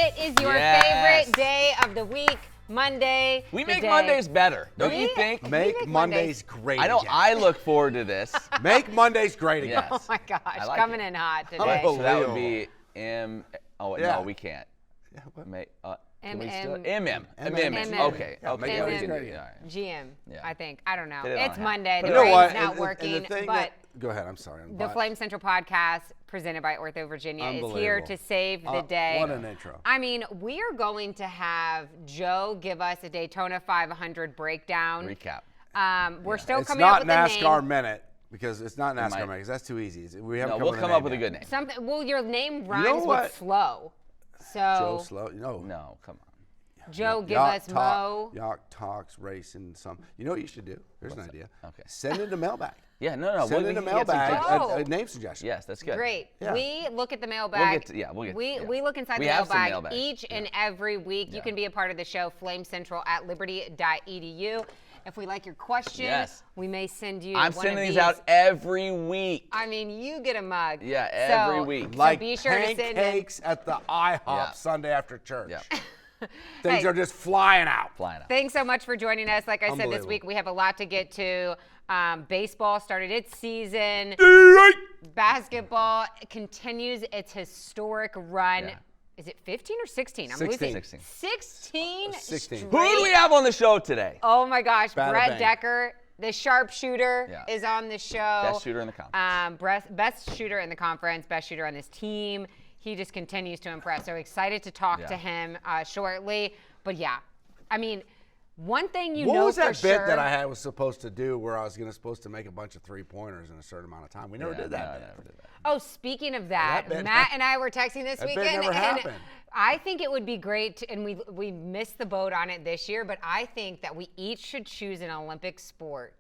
It is your favorite day of the week, Monday. We make Mondays better, don't you think? Make Mondays great I know. again. I look forward to this. Make Mondays great again. Yes. Oh my gosh, like coming it. in hot today. So that would be no, we can't. Yeah, what? Can we still? MM. Okay. Yeah, make Okay. Mondays we can great do again. it. GM, Yeah. I think. I don't know. Put it on It's a hat. Monday. Put The it on a brain's hat. not And working, the thing but go ahead. I'm sorry. the Flame Central podcast presented by OrthoVirginia is here to Unbelievable. save the day. What an intro. I mean, we are going to have Joe give us a Daytona 500 breakdown. Recap. We're still It's coming up not with a NASCAR name. minute because it's not NASCAR might. minute because that's too easy. We haven't No, we'll come up with a good name. Something. Well, your name rhymes know what? with slow. So Joe Slow. No, come on. Joe, give us Mo. Yacht talks racing. Some. You know what you should do? Here's an idea. Okay. Send it to mailbag. Yeah, no. Send we it to can get mailbag. suggestions. Oh. A name suggestion. Yes, that's good. Great. Yeah. We look at the mailbag. We look inside We the have some mailbag mailbags. each and every week. You can be a part of the show, flamecentral@liberty.edu. If we like your question, we may send you I'm one sending of these out every week. I mean, you get a mug. Yeah, every week. So Like be sure to send in. pancakes at the IHOP Yeah. Sunday after church. Yeah. Things Hey. are just flying out. Flying out. Thanks so much for joining us. Like I said, this Unbelievable. week we have a lot to get to. Baseball started its season. Basketball continues its historic run. Yeah. Is it 15 or 16? I'm 16. losing. 16. 16. Straight. Who do we have on the show today? Oh my gosh, Bada Brett bang. Decker, the sharpshooter, Yeah. is on the show. Best shooter in the conference. Best shooter in the conference, best shooter on this team. He just continues to impress. So excited to talk to him shortly. But yeah, I mean, one thing you What know was that for bit sure. that I was supposed to do where I was supposed to make a bunch of 3-pointers in a certain amount of time? We never did that. No, I bit. never did that. Oh, speaking of that, bit- Matt and I were texting this that bit weekend, never and happened. I think it would be great, and we missed the boat on it this year, but I think that we each should choose an Olympic sport,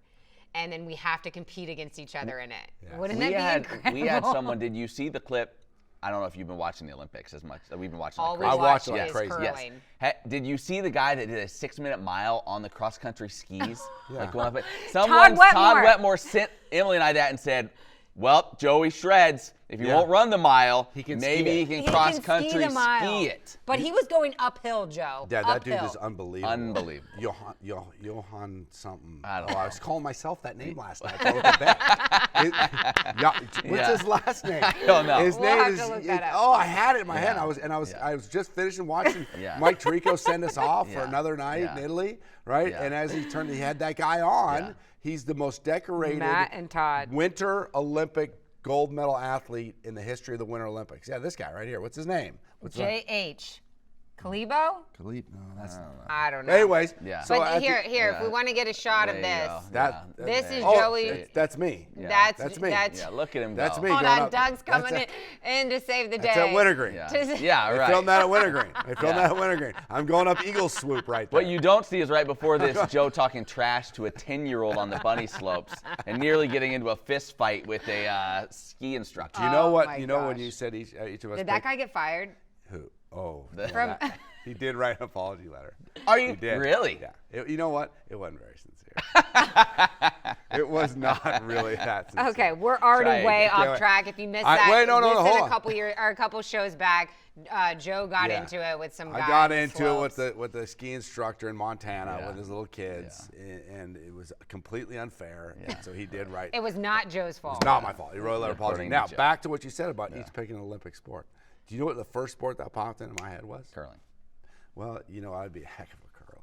and then we have to compete against each other in it. Yes. Wouldn't that be incredible? We had someone. Did you see the clip? I don't know if you've been watching the Olympics as much. We've been watching. All we like crazy. I watched watch it like is crazy. curling. Yes. Did you see the guy that did a 6-minute mile on the cross-country skis? Yeah. Like going up it. Todd Wetmore sent Emily and I that and said, well, Joey shreds. If he won't run the mile, can maybe ski he it. can He cross-country ski the mile. ski it. But he was going uphill, Joe. Yeah, that dude Uphill. is unbelievable. Unbelievable. Johan something. I don't I know. was calling myself that name last night. I wrote it back. What's Yeah. his last name? I don't know. His We'll name have is. to look that up. Oh, I had it in my head. Yeah. I was just finishing watching Yeah. Mike Tirico send us off for Yeah. another night Yeah. in Italy, right? Yeah. And as he had that guy on. Yeah. He's the most decorated Matt and Todd. Winter Olympic gold medal athlete in the history of the Winter Olympics. Yeah, this guy right here. What's his name? What's J.H. Kalibo? Khalid? No, that's not. I don't know. Anyways, Yeah. so But at here, the- if we want to get a shot of There you this. go. This is Oh, Joey. That's me. Yeah. That's me. Yeah, look at him That's go. me. Hold going on, up. Doug's coming That's in to save the day. That's at Wintergreen. Yeah, Just- yeah I right. filmed that at Wintergreen. I filmed Yeah. that at Wintergreen. I'm going up Eagle Swoop right there. What you don't see is right before this, Joe talking trash to a 10-year-old on the bunny slopes and nearly getting into a fist fight with a ski instructor. You know Oh what? my You know when gosh. you said each of us. Did that guy get fired? Who? Oh, From- he did write an apology letter. Are He you did. really? Yeah. You know what? It wasn't very sincere. It was not really that sincere. Okay, we're already Try way it. off wait. track. If you missed I- that, wait, no, listen hold a on. couple years or a couple shows back. Joe got Yeah. into it with some guy. I got on the into it slopes. with the ski instructor in Montana Yeah. with his little kids, and it was completely unfair. Yeah. So he did write. It was not Joe's fault. It's not my fault. He wrote a letter apology. According Now to Joe. back to what you said about each picking an Olympic sport. Do you know what the first sport that popped into my head was? Curling. Well, I'd be a heck of a curler.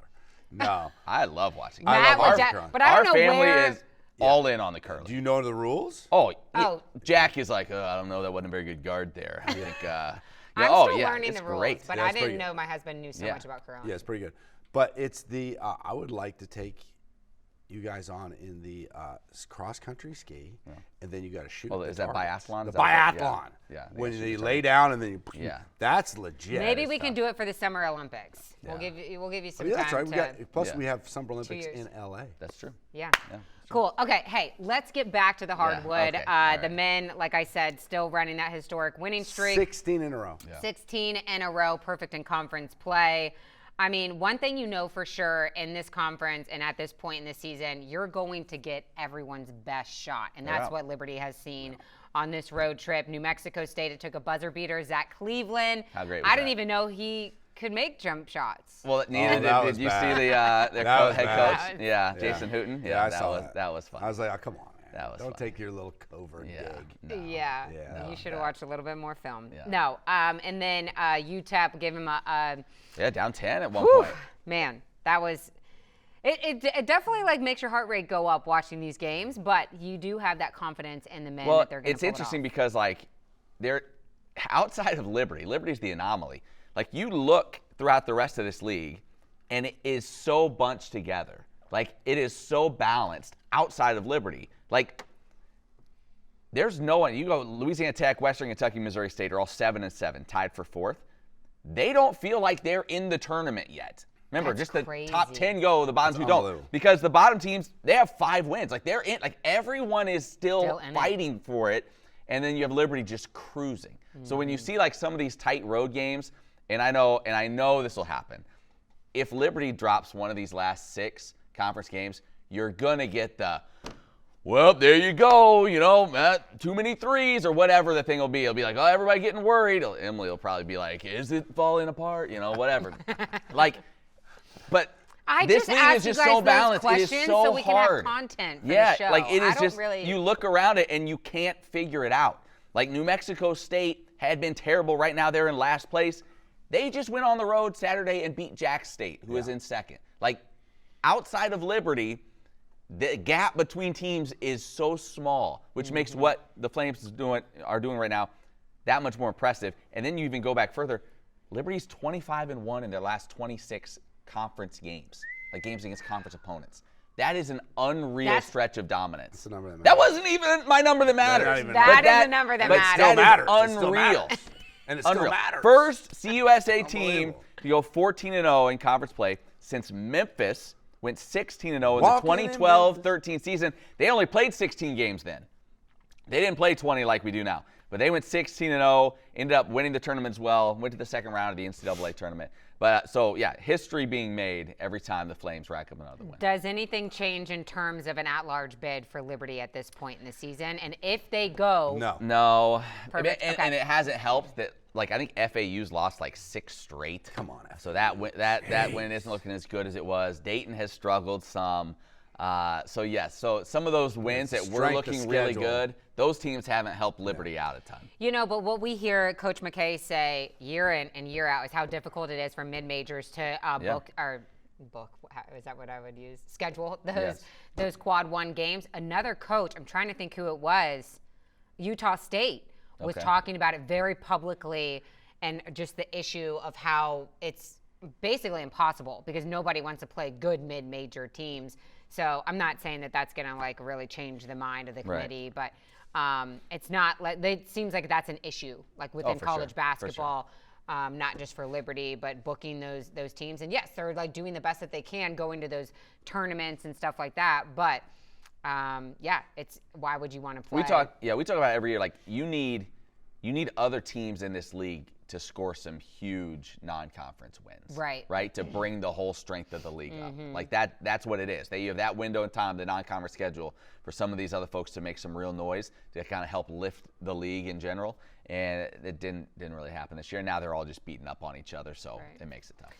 No. I love watching. I Matt love was curling. but I Our don't know family where. is all in on the curling. Do you know the rules? Oh, Oh. Jack is like, I don't know, that wasn't a very good guard there. I think. I'm oh, still yeah, learning it's the rules, great. but Yeah, I it's pretty didn't good. know my husband knew so Yeah. much about curling. Yeah, it's pretty good. But it's the I would like to take you guys on in the cross country ski, and then you got to shoot. Well, the is that targets. biathlon? The Is that what- biathlon. yeah, they When gotta you shoot the lay down and then you. Yeah. That's legit. Maybe we can do it for the Summer Olympics. Yeah. We'll give you some Yeah, time that's right. We to. got, plus Yeah. we have Summer Olympics years. in LA. That's true. Yeah. Yeah. Cool. Okay. Hey, let's get back to the hardwood. okay, all The right. men, like I said, still running that historic winning streak. 16 in a row. Yeah. 16 in a row, perfect in conference play. I mean, one thing you know for sure in this conference and at this point in the season, you're going to get everyone's best shot. And that's Yeah. what Liberty has seen on this road trip. New Mexico State, it took a buzzer beater. Zach Cleveland. How great was I didn't that? even know he could make jump shots. Well, neither that did was you bad. see the their That was head bad. coach? Yeah, Jason Hooten. Yeah, I that saw was that. that was fun. I was like, oh, come on, man. That was Don't fun. take your little covert Yeah. dig. No. Yeah, Yeah, you should have watched a little bit more film. Yeah. No, and then UTEP gave him a Yeah, down 10 at one whew, point. man, that was. It definitely like makes your heart rate go up watching these games, but you do have that confidence in the men Well, that they're going to it's interesting because like they're outside of Liberty. Liberty's the anomaly. Like you look throughout the rest of this league, and it is so bunched together. Like it is so balanced outside of Liberty. Like there's no one. You go Louisiana Tech, Western Kentucky, Missouri State are all 7-7, tied for 4th. They don't feel like they're in the tournament yet. Remember, That's just crazy. the top 10 go, the bottom two don't. unbelievable. Because the bottom teams, they have 5 wins. Like they're in, like everyone is still in it. fighting for it. And then you have Liberty just cruising. So when you see like some of these tight road games, and I know this will happen. If Liberty drops one of these last 6 conference games, you're gonna get the, well, there you go, too many threes or whatever the thing will be. It'll be like, oh, everybody getting worried. Emily will probably be like, is it falling apart? Whatever. But I this just league asked is you just guys so those balanced. It is questions so so we can hard. have content for Yeah, the show. like it is I don't just really... you look around it and you can't figure it out. Like New Mexico State had been terrible. Right now they're in last place. They just went on the road Saturday and beat Jack State, who is in 2nd. Like outside of Liberty, the gap between teams is so small, which makes what the Flames are doing right now that much more impressive. And then you even go back further. Liberty's 25-1 in their last 26 conference games, like games against conference opponents. That is an unreal stretch of dominance. That's the number that That matters. wasn't even my number that matters. Not even That But is the number that but matters. that Still matters. is It still unreal. matters. And it still Unreal. matters. First CUSA team Unbelievable. to go 14-0 in conference play since Memphis went 16-0 in the Walking in 2012-13 season. They only played 16 games then. They didn't play 20 like we do now. But they went 16-0, ended up winning the tournament as well, went to the second round of the NCAA tournament. But so, yeah, history being made every time the Flames rack up another win. Does anything change in terms of an at-large bid for Liberty at this point in the season? And if they go, No. Perfect. And, Okay. and it hasn't helped that, like, I think FAU's lost like 6 straight. Come on, So that win isn't looking as good as it was. Dayton has struggled some. So some of those wins that were Strength of looking really schedule. good, those teams haven't helped Liberty out a ton. but what we hear Coach McKay say year in and year out is how difficult it is for mid-majors to is that what I would use? Schedule those quad 1 games. Another coach, I'm trying to think who it was, Utah State was talking about it very publicly, and just the issue of how it's basically impossible because nobody wants to play good mid-major teams. So I'm not saying that that's going to like really change the mind of the committee, but it's not like it seems like that's an issue like within for college sure. basketball, not just for Liberty, but booking those teams. And yes, they're like doing the best that they can going to those tournaments and stuff like that. But it's why would you want to play? We talk about it every year. Like you need other teams in this league to score some huge non-conference wins. Right? To bring the whole strength of the league up. Like that's what it is. You have that window in time, the non-conference schedule, for some of these other folks to make some real noise to kind of help lift the league in general. And it didn't really happen this year. Now they're all just beating up on each other, so it makes it tough.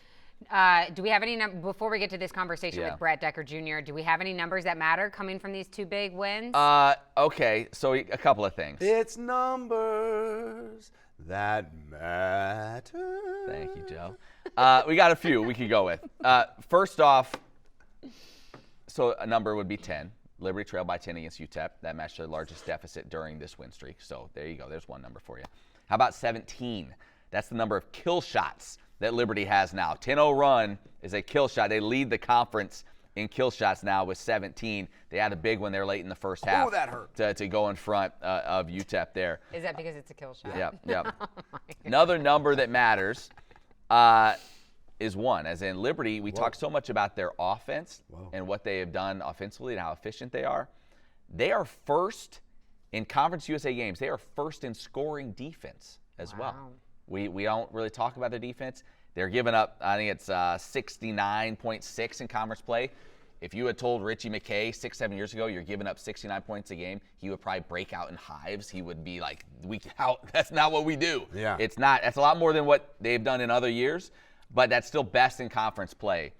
Do we have any before we get to this conversation with Brett Decker Jr., do we have any numbers that matter coming from these 2 big wins? Okay, so a couple of things. It's numbers that matter. Thank you, Joe. We got a few we could go with. First off, so a number would be 10. Liberty trailed by 10 against UTEP. That matched their largest deficit during this win streak. So there you go. There's one number for you. How about 17? That's the number of kill shots that Liberty has now. 10-0 run is a kill shot. They lead the conference in kill shots now with 17. They had a big one there late in the first half. Oh, that hurt. To go in front of UTEP there. Is that because it's a kill shot? Yep. Another number that matters is 1. As in Liberty, we talk so much about their offense and what they have done offensively and how efficient they are. They are first in Conference USA games. They are first in scoring defense as well. We don't really talk about their defense. They're giving up, I think it's 69.6 in conference play. if you had told Richie McKay 6-7 years ago you're giving up 69 points a game, he would probably break out in hives. He would be like, that's not what we do. Yeah. It's not. That's a lot more than what they've done in other years, but that's still best in conference play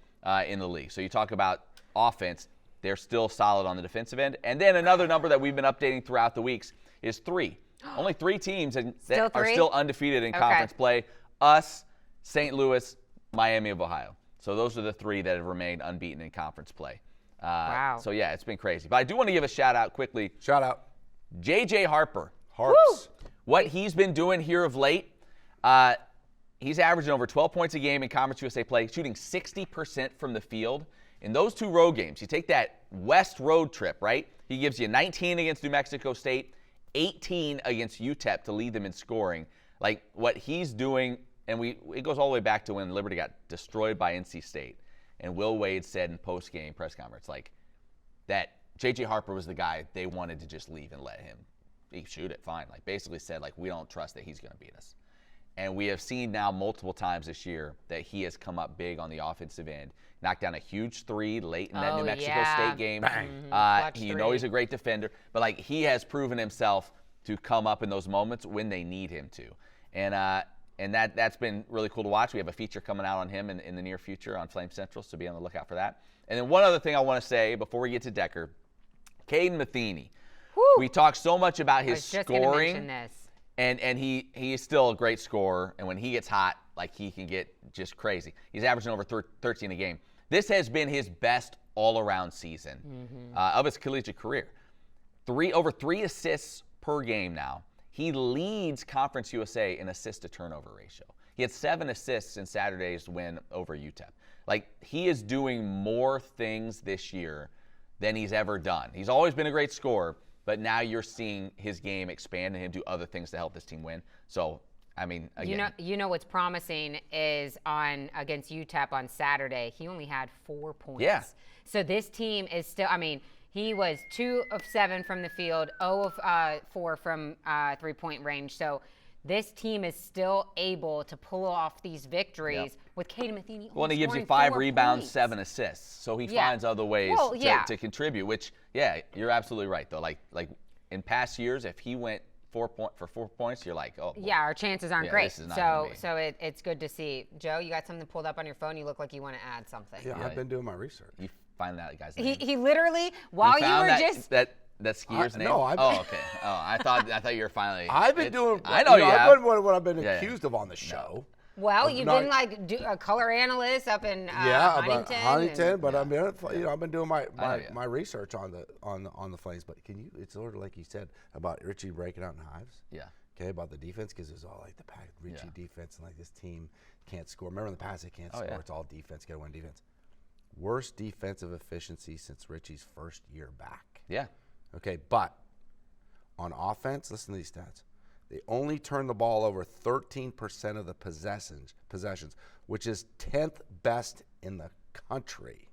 in the league. So you talk about offense, they're still solid on the defensive end. And then another number that we've been updating throughout the weeks is 3. Only 3 teams that are still undefeated in conference play. Us, St. Louis, Miami of Ohio. So those are the 3 that have remained unbeaten in conference play. Wow. So, yeah, it's been crazy. But I do want to give a shout-out quickly. Shout out. J.J. Harper. Harps. What he's been doing here of late, he's averaging over 12 points a game in Conference USA play, shooting 60% from the field. In those 2 road games, you take that West road trip, right? He gives you 19 against New Mexico State, 18 against UTEP to lead them in scoring. Like, what he's doing – and it goes all the way back to when Liberty got destroyed by NC State. And Will Wade said in post-game press conference, like, that J.J. Harper was the guy they wanted to just leave and let him shoot it fine. Like, basically said, like, we don't trust that he's going to beat us. And we have seen now multiple times this year that he has come up big on the offensive end. Knocked down a huge 3 late in that New Mexico State game. You know he's a great defender. But, like, he has proven himself to come up in those moments when they need him to. And that's been really cool to watch. We have a feature coming out on him in the near future on Flame Central, so be on the lookout for that. And then one other thing I want to say before we get to Decker, Caden Matheny. Woo. We talk so much about his scoring, mention this. and he is still a great scorer. And when he gets hot, like, he can get just crazy. He's averaging over 13 a game. This has been his best all-around season of his collegiate career. Over 3 assists per game now. He leads Conference USA in assist-to-turnover ratio. He had 7 assists in Saturday's win over UTEP. Like, he is doing more things this year than he's ever done. He's always been a great scorer, but now you're seeing his game expand and him do other things to help this team win. So, I mean, again. You know what's promising is against UTEP on Saturday, he only had 4 points. Yeah. So this team is still, I mean, he was 2 of 7 from the field, 0 of 4 from 3-point range. So this team is still able to pull off these victories with Caden Matheny. Well, and he gives you 5 rebounds, 7 assists. So he finds other ways to contribute, which, you're absolutely right, though. Like in past years, if he went 4 points, you're like, oh. Yeah, our chances aren't great. This is not so it's good to see. Joe, you got something pulled up on your phone? You look like you want to add something. Yeah, I've been doing my research. You find that guy's name. He literally, while you were just. That skier's name? No, okay. Oh, I thought you were finally. I've been doing. I know you have. I've been what I've been accused of on the show. Well, you've been like a color analyst up in Huntington. Huntington, but I've been doing my research on the Flames. But it's sort of like you said about Richie breaking out in hives. Yeah. Okay, about the defense, because it's all like the Richie defense, and like this team can't score. Remember in the past they can't score. It's all defense. Got to win defense. Worst defensive efficiency since Richie's first year back. Yeah. Okay, but on offense, listen to these stats. They only turn the ball over 13% of the possessions, which is 10th best in the country.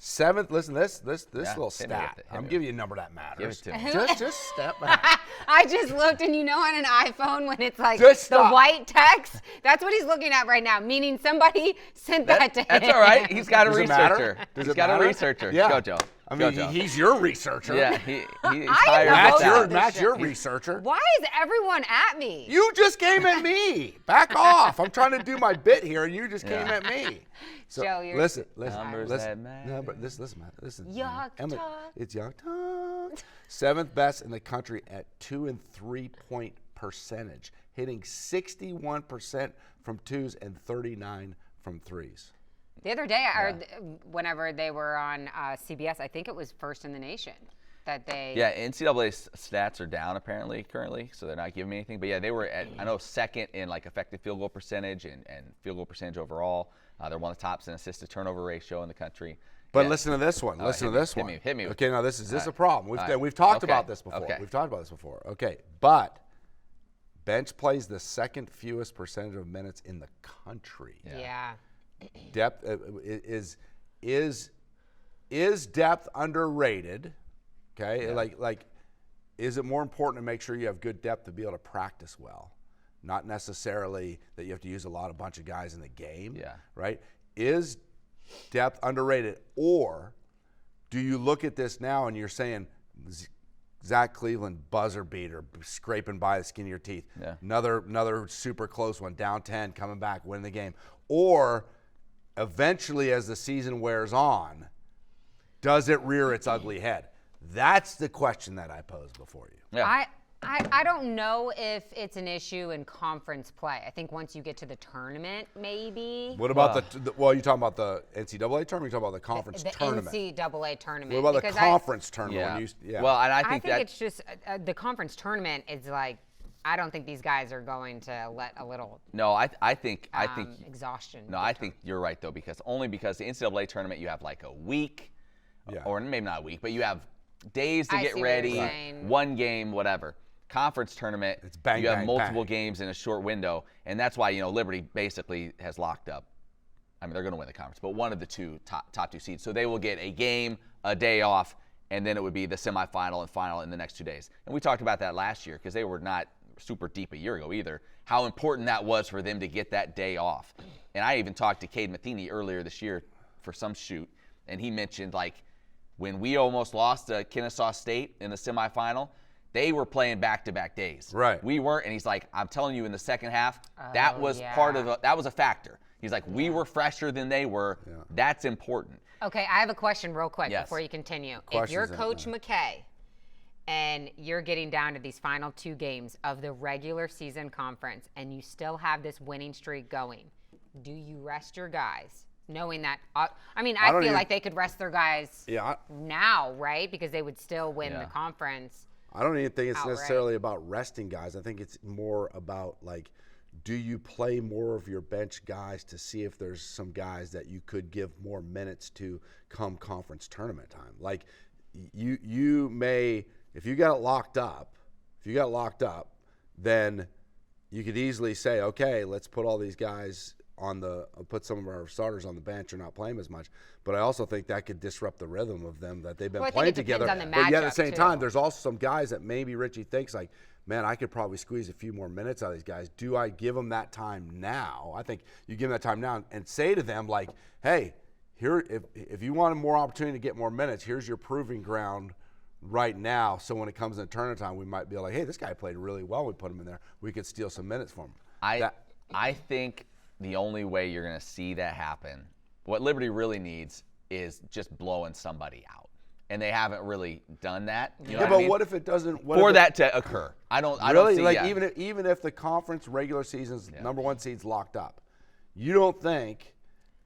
7th, listen to this little stat. I'm giving you a number that matters. Give it to me. Just step back. I just looked, and on an iPhone when it's like Just the stop. white text, that's what he's looking at right now, meaning somebody sent that to him. That's all right. He's got a Does it researcher. matter? Does He's it got matter? a researcher. Yeah. Go, Joe. I mean, he's your researcher. Yeah, he's I hired. know. Matt's your researcher. Why is everyone at me? You just came at me. Back off. I'm trying to do my bit here, and you just came at me. So Joe, you're listen, Numbers that matter. No, but listen, Matt. Listen. Yuck Emma, talk. it's yuck talk. 7th best in the country at 2 and 3-point percentage, hitting 61% from 2s and 39 from 3s. The other day, whenever they were on CBS, I think it was first in the nation that they. Yeah, NCAA stats are down apparently currently, so they're not giving me anything. But yeah, they were at, I know, 2nd in like effective field goal percentage and field goal percentage overall. They're one of the tops in assist-to-turnover ratio in the country. But listen to this one. Listen to this one. Hit me. Okay, now this is a problem. We've talked about this before. Okay. We've talked about this before. Okay, but bench plays the 2nd fewest percentage of minutes in the country. Yeah. Depth is depth underrated? Okay, like is it more important to make sure you have good depth to be able to practice well, not necessarily that you have to use a bunch of guys in the game? Yeah. Right? Is depth underrated, or do you look at this now and you're saying Zach Cleveland buzzer beater, scraping by the skin of your teeth, another super close one, down 10, coming back, winning the game, or eventually as the season wears on, does it rear its ugly head? That's the question that I pose before you. Yeah. I don't know if it's an issue in conference play. I think once you get to the tournament, maybe. What about you talking about the NCAA tournament? You talking about the conference tournament? The NCAA tournament. What about the conference tournament? Well, and I think it's just the conference tournament is like, I don't think these guys are going to let a little. No, I think exhaustion. No, I think you're right though, because the NCAA tournament you have like a week, or maybe not a week, but you have days to get ready, one game, whatever. Conference tournament, it's bang, you have bang, multiple bang. games in a short window, and that's why Liberty basically has locked up. I mean, they're going to win the conference, but one of the top two seeds. So they will get a game, a day off, and then it would be the semifinal and final in the next 2 days. And we talked about that last year because they were not super deep a year ago either, how important that was for them to get that day off. And I even talked to Cade Matheny earlier this year for some shoot, and he mentioned, like, when we almost lost to Kennesaw State in the semifinal, they were playing back-to-back days. Right. We weren't, and he's like, I'm telling you, in the second half, that was that was a factor. He's like, we were fresher than they were. Yeah. That's important. Okay, I have a question real quick before you continue. If you're Coach McKay and you're getting down to these final 2 games of the regular season conference and you still have this winning streak going, do you rest your guys? Knowing that, I feel like they could rest their guys now, right? Because they would still win the conference. I don't even think it's necessarily about resting guys. I think it's more about, like, do you play more of your bench guys to see if there's some guys that you could give more minutes to come conference tournament time? Like, you may, if you got it locked up, then you could easily say, okay, let's put all these guys put some of our starters on the bench or not play them as much. But I also think that could disrupt the rhythm of them that they've been playing together. But yet at the same time, there's also some guys that maybe Richie thinks, like, man, I could probably squeeze a few more minutes out of these guys. Do I give them that time now? I think you give them that time now and say to them, like, hey, here, if you want more opportunity to get more minutes, here's your proving ground right now. So when it comes in tournament time, we might be like, hey, this guy played really well. We put him in there. We could steal some minutes from him. I think the only way you're going to see that happen, what Liberty really needs is just blowing somebody out. And they haven't really done that. You know what I mean? What if it doesn't? That to occur. I don't see like even if the conference regular season's number 1 seed's locked up, you don't think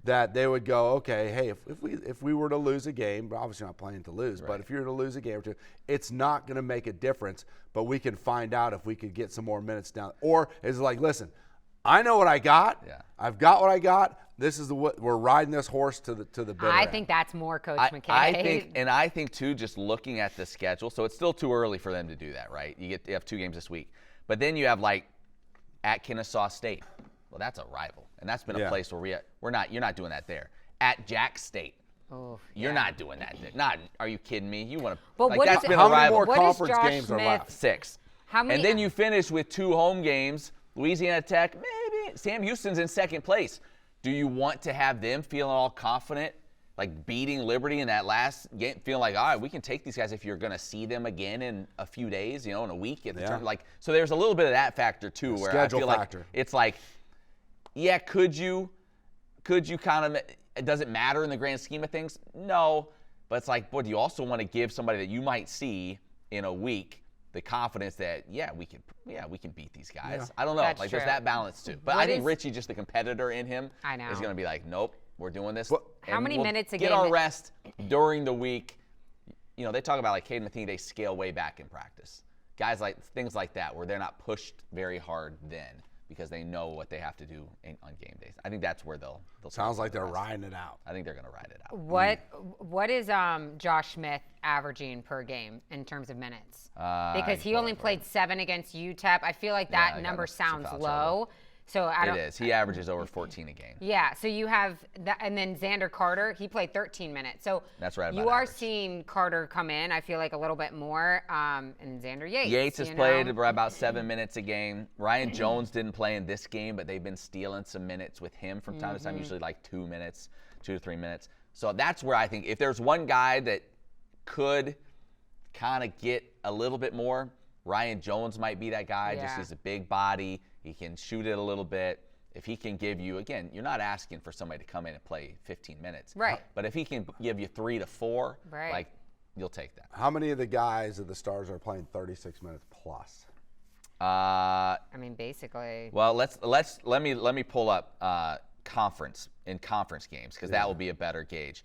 that they would go, okay, hey, if we were to lose a game, we're obviously not playing to lose, but if you were to lose a game or two, it's not going to make a difference, but we can find out if we could get some more minutes down. Or is it like, listen, I know what I got. Yeah. I've got what I got. This is we're riding this horse to the bitter I end. think that's more Coach McKay. I think too, just looking at the schedule, so it's still too early for them to do that, right? You have 2 games this week, but then you have, like, at Kennesaw State. Well, that's a rival, and that's been a place where you're not doing that there. At Jack State. You're not doing that. Are you kidding me? You want to? But like, that's been how a many rival. more conference games are left? 6. How many? And then you finish with 2 home games. Louisiana Tech, maybe. Sam Houston's in second place. Do you want to have them feeling all confident, like beating Liberty in that last game, feeling like, all right, we can take these guys if you're going to see them again in a few days, in a week at the tournament. Like, so there's a little bit of that factor too, where I feel like it's like, could you kind of, does it matter in the grand scheme of things? No, but it's like, boy, do you also want to give somebody that you might see in a week the confidence that we can beat these guys. Yeah. I don't know. That's like true. There's that balance too. But I think Richie, just the competitor in him, is going to be like, nope, we're doing this. How many minutes a game? Get our rest during the week. They talk about, like, Cade Matheny, they scale way back in practice. Guys like things like that where they're not pushed very hard then because they know what they have to do on game days. I think that's where they'll sounds like they're riding it out. I think they're going to ride it out. What is Josh Smith averaging per game in terms of minutes? Because he only played 7 against UTEP. I feel like that number sounds low. So it is. He averages over 14 a game. Yeah. So you have that, and then Xander Carter, he played 13 minutes. So that's right. You are seeing Carter come in, I feel like, a little bit more, and Xander Yates. Yates has played about 7 minutes a game. Ryan Jones didn't play in this game, but they've been stealing some minutes with him from time to time, usually like 2 minutes, 2 to 3 minutes. So that's where I think if there's one guy that could kind of get a little bit more. Ryan Jones might be that guy. Just he's a big body. He can shoot it a little bit. If he can give you, again, you're not asking for somebody to come in and play 15 minutes. Right. But if he can give you 3 to 4, right. like, you'll take that. How many of the guys of the Stars are playing 36 minutes plus? I mean, basically. Well, let me pull up conference games, because that will be a better gauge.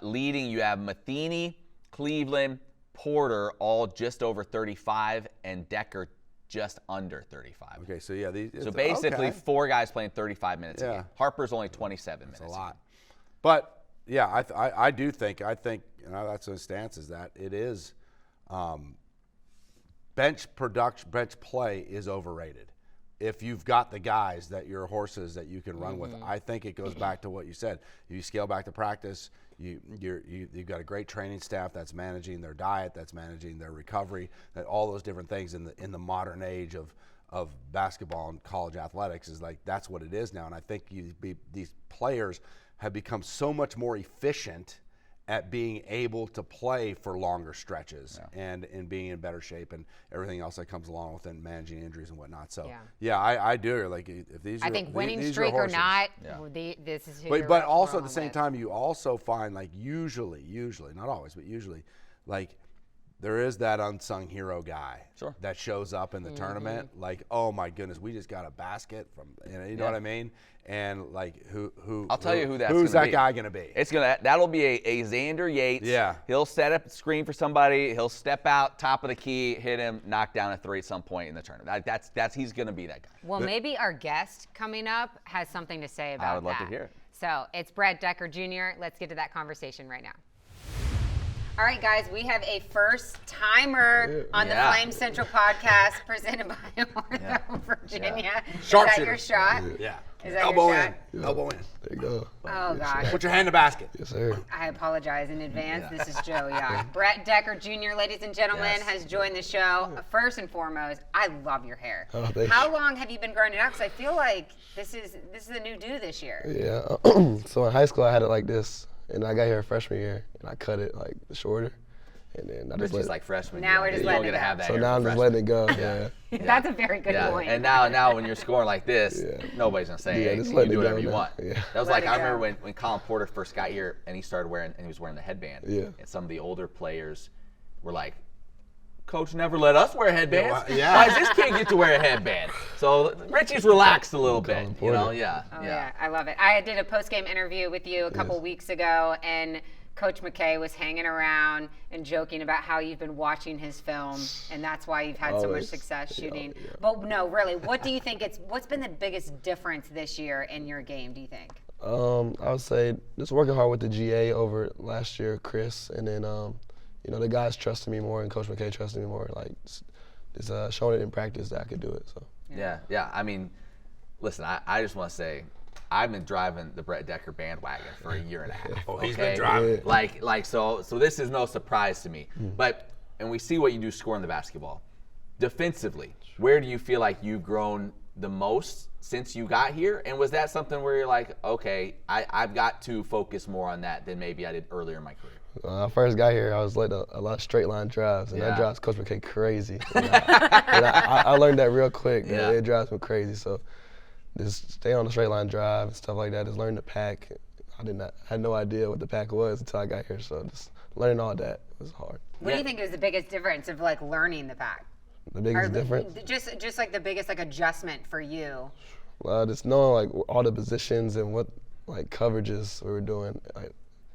Leading, you have Matheny, Cleveland, Porter, all just over 35, and Decker just under 35. Okay, so yeah, so basically 4 guys playing 35 minutes a game. Harper's only 27 minutes. That's a lot. But yeah, I think that's the stance, is that it is bench play is overrated. If you've got the guys that your horses that you can run with, I think it goes back to what you said. You scale back to practice. You've got a great training staff that's managing their diet, that's managing their recovery, that all those different things in the modern age of basketball and college athletics is like, that's what it is now. And I think these players have become so much more efficient at being able to play for longer stretches and being in better shape and everything else that comes along with it, managing injuries and whatnot. So I do, like, if these I think winning streak or not, this is who but also at the same time, you also find, like, usually, not always, but usually, like, there is that unsung hero guy that shows up in the tournament, like, oh my goodness, we just got a basket from, you know what I mean? And like, I'll tell you who that's who's gonna that be. guy gonna be? That'll be a Xander Yates. Yeah. He'll set up a screen for somebody. He'll step out, top of the key, hit him, knock down a 3 at some point in the tournament. He's gonna be that guy. Well, maybe our guest coming up has something to say about that. I would love to hear it. So it's Brett Decker Jr. Let's get to that conversation right now. All right, guys, we have a first-timer on the Flame Central podcast presented by OrthoVirginia. Is that your shot? Yeah. Is that your shot? Elbow in. There you go. Oh, gosh. Put your hand in the basket. Yes, sir. I apologize in advance. This is Joe Young. Brett Decker Jr., ladies and gentlemen, has joined the show. First and foremost, I love your hair. Oh, thank How you. long have you been growing it out? Because I feel like this is a new do this year. Yeah. So in high school, I had it like this, and I got here freshman year, and I cut it like shorter, and then I just let Just it. like freshman. Now we're just you letting don't it get to go. have that. So hair now I'm for just freshman. letting it go. Yeah. That's a very good point. And now when you're scoring like this, nobody's gonna say, hey, just you let it do go whatever you now. want. Yeah. That was Let like, it I go. remember when Colin Porter first got here and he was wearing the headband. Yeah. And some of the older players were like, Coach never let us wear headbands. Yeah. Why does this kid get to wear a headband? So Richie's relaxed a little bit. You know, Oh, yeah, I love it. I did a post-game interview with you a couple weeks ago, and Coach McKay was hanging around and joking about how you've been watching his film, and that's why you've had so much Always. success shooting. Yeah. But no, really, what do you think what's been the biggest difference this year in your game, do you think? I would say just working hard with the GA over last year, Chris, and then the guys trusted me more, and Coach McKay trusted me more. Like just showing it in practice that I could do it. So. Yeah. I mean, listen, I just want to say, I've been driving the Brett Decker bandwagon for a year and a half. Oh, he's been driving. So this is no surprise to me. And we see what you do scoring the basketball. Defensively, where do you feel like you've grown the most since you got here? And was that something where you're like, okay, I've got to focus more on that than maybe I did earlier in my career? When I first got here, I was letting a lot of straight line drives, and that drives Coach McKay crazy. And I learned that real quick. Yeah. It drives me crazy. So just stay on the straight line drive and stuff like that. Just learn the pack. I had no idea what the pack was until I got here. So just learning all that was hard. What do you think is the biggest difference of like learning the pack? The biggest difference? Just like the biggest like adjustment for you. Just knowing like all the positions and what like coverages we were doing. Like,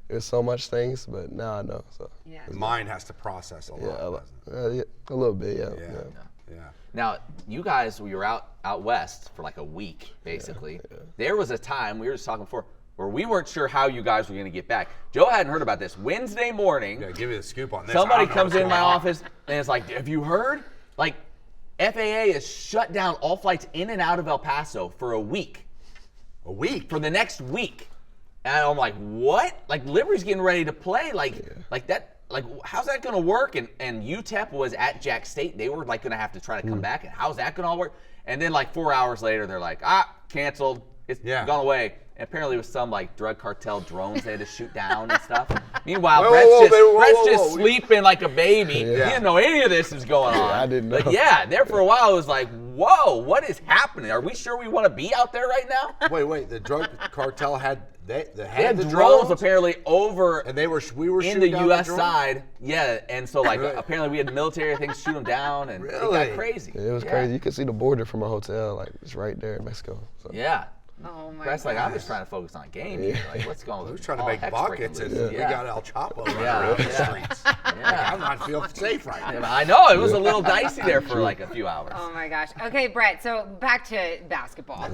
there's so much things, but now I know. So Yeah. The mind has to process a lot. a little bit, yeah. Now, you guys, we were out west for like a week, basically. There was a time, we were just talking before, where we weren't sure how you guys were going to get back. Joe hadn't heard about this. Wednesday morning, Yeah, give you the scoop on this. somebody I don't know comes what's in my going on. office and it's like, have you heard? Like, FAA has shut down all flights in and out of El Paso for a week. A week? For the next week. And I'm like, what? Like, Liberty's getting ready to play. Like that. Like, how's that going to work? And UTEP was at Jack State. They were like going to have to try to come back. And how's that going to all work? And then like 4 hours later, they're like, canceled. It's gone away. And apparently it was some like drug cartel drones they had to shoot down and stuff. Meanwhile, Whoa, Brett's just sleeping like a baby. Yeah. He didn't know any of this was going on. I didn't know. But yeah, there for a while it was like, whoa, what is happening? Are we sure we want to be out there right now? Wait, the drug cartel had they had the drones apparently over and we were in shooting the down U.S. drones? side. Yeah, and so like Really? apparently we had military things shoot them down, and it Really? got crazy. It was crazy. You could see the border from our hotel, like it's right there in Mexico. So. Yeah. Oh my Brett's like, I'm just gosh. trying to focus on game here. Like, what's going on? We were trying to all make heck's buckets, breaking and loose. we got El Chapo running Yeah, around the yeah. streets. Yeah. I'm not feeling safe right now. I know, it was a little dicey there for like a few hours. Oh my gosh. Okay, Brett. So back to basketball.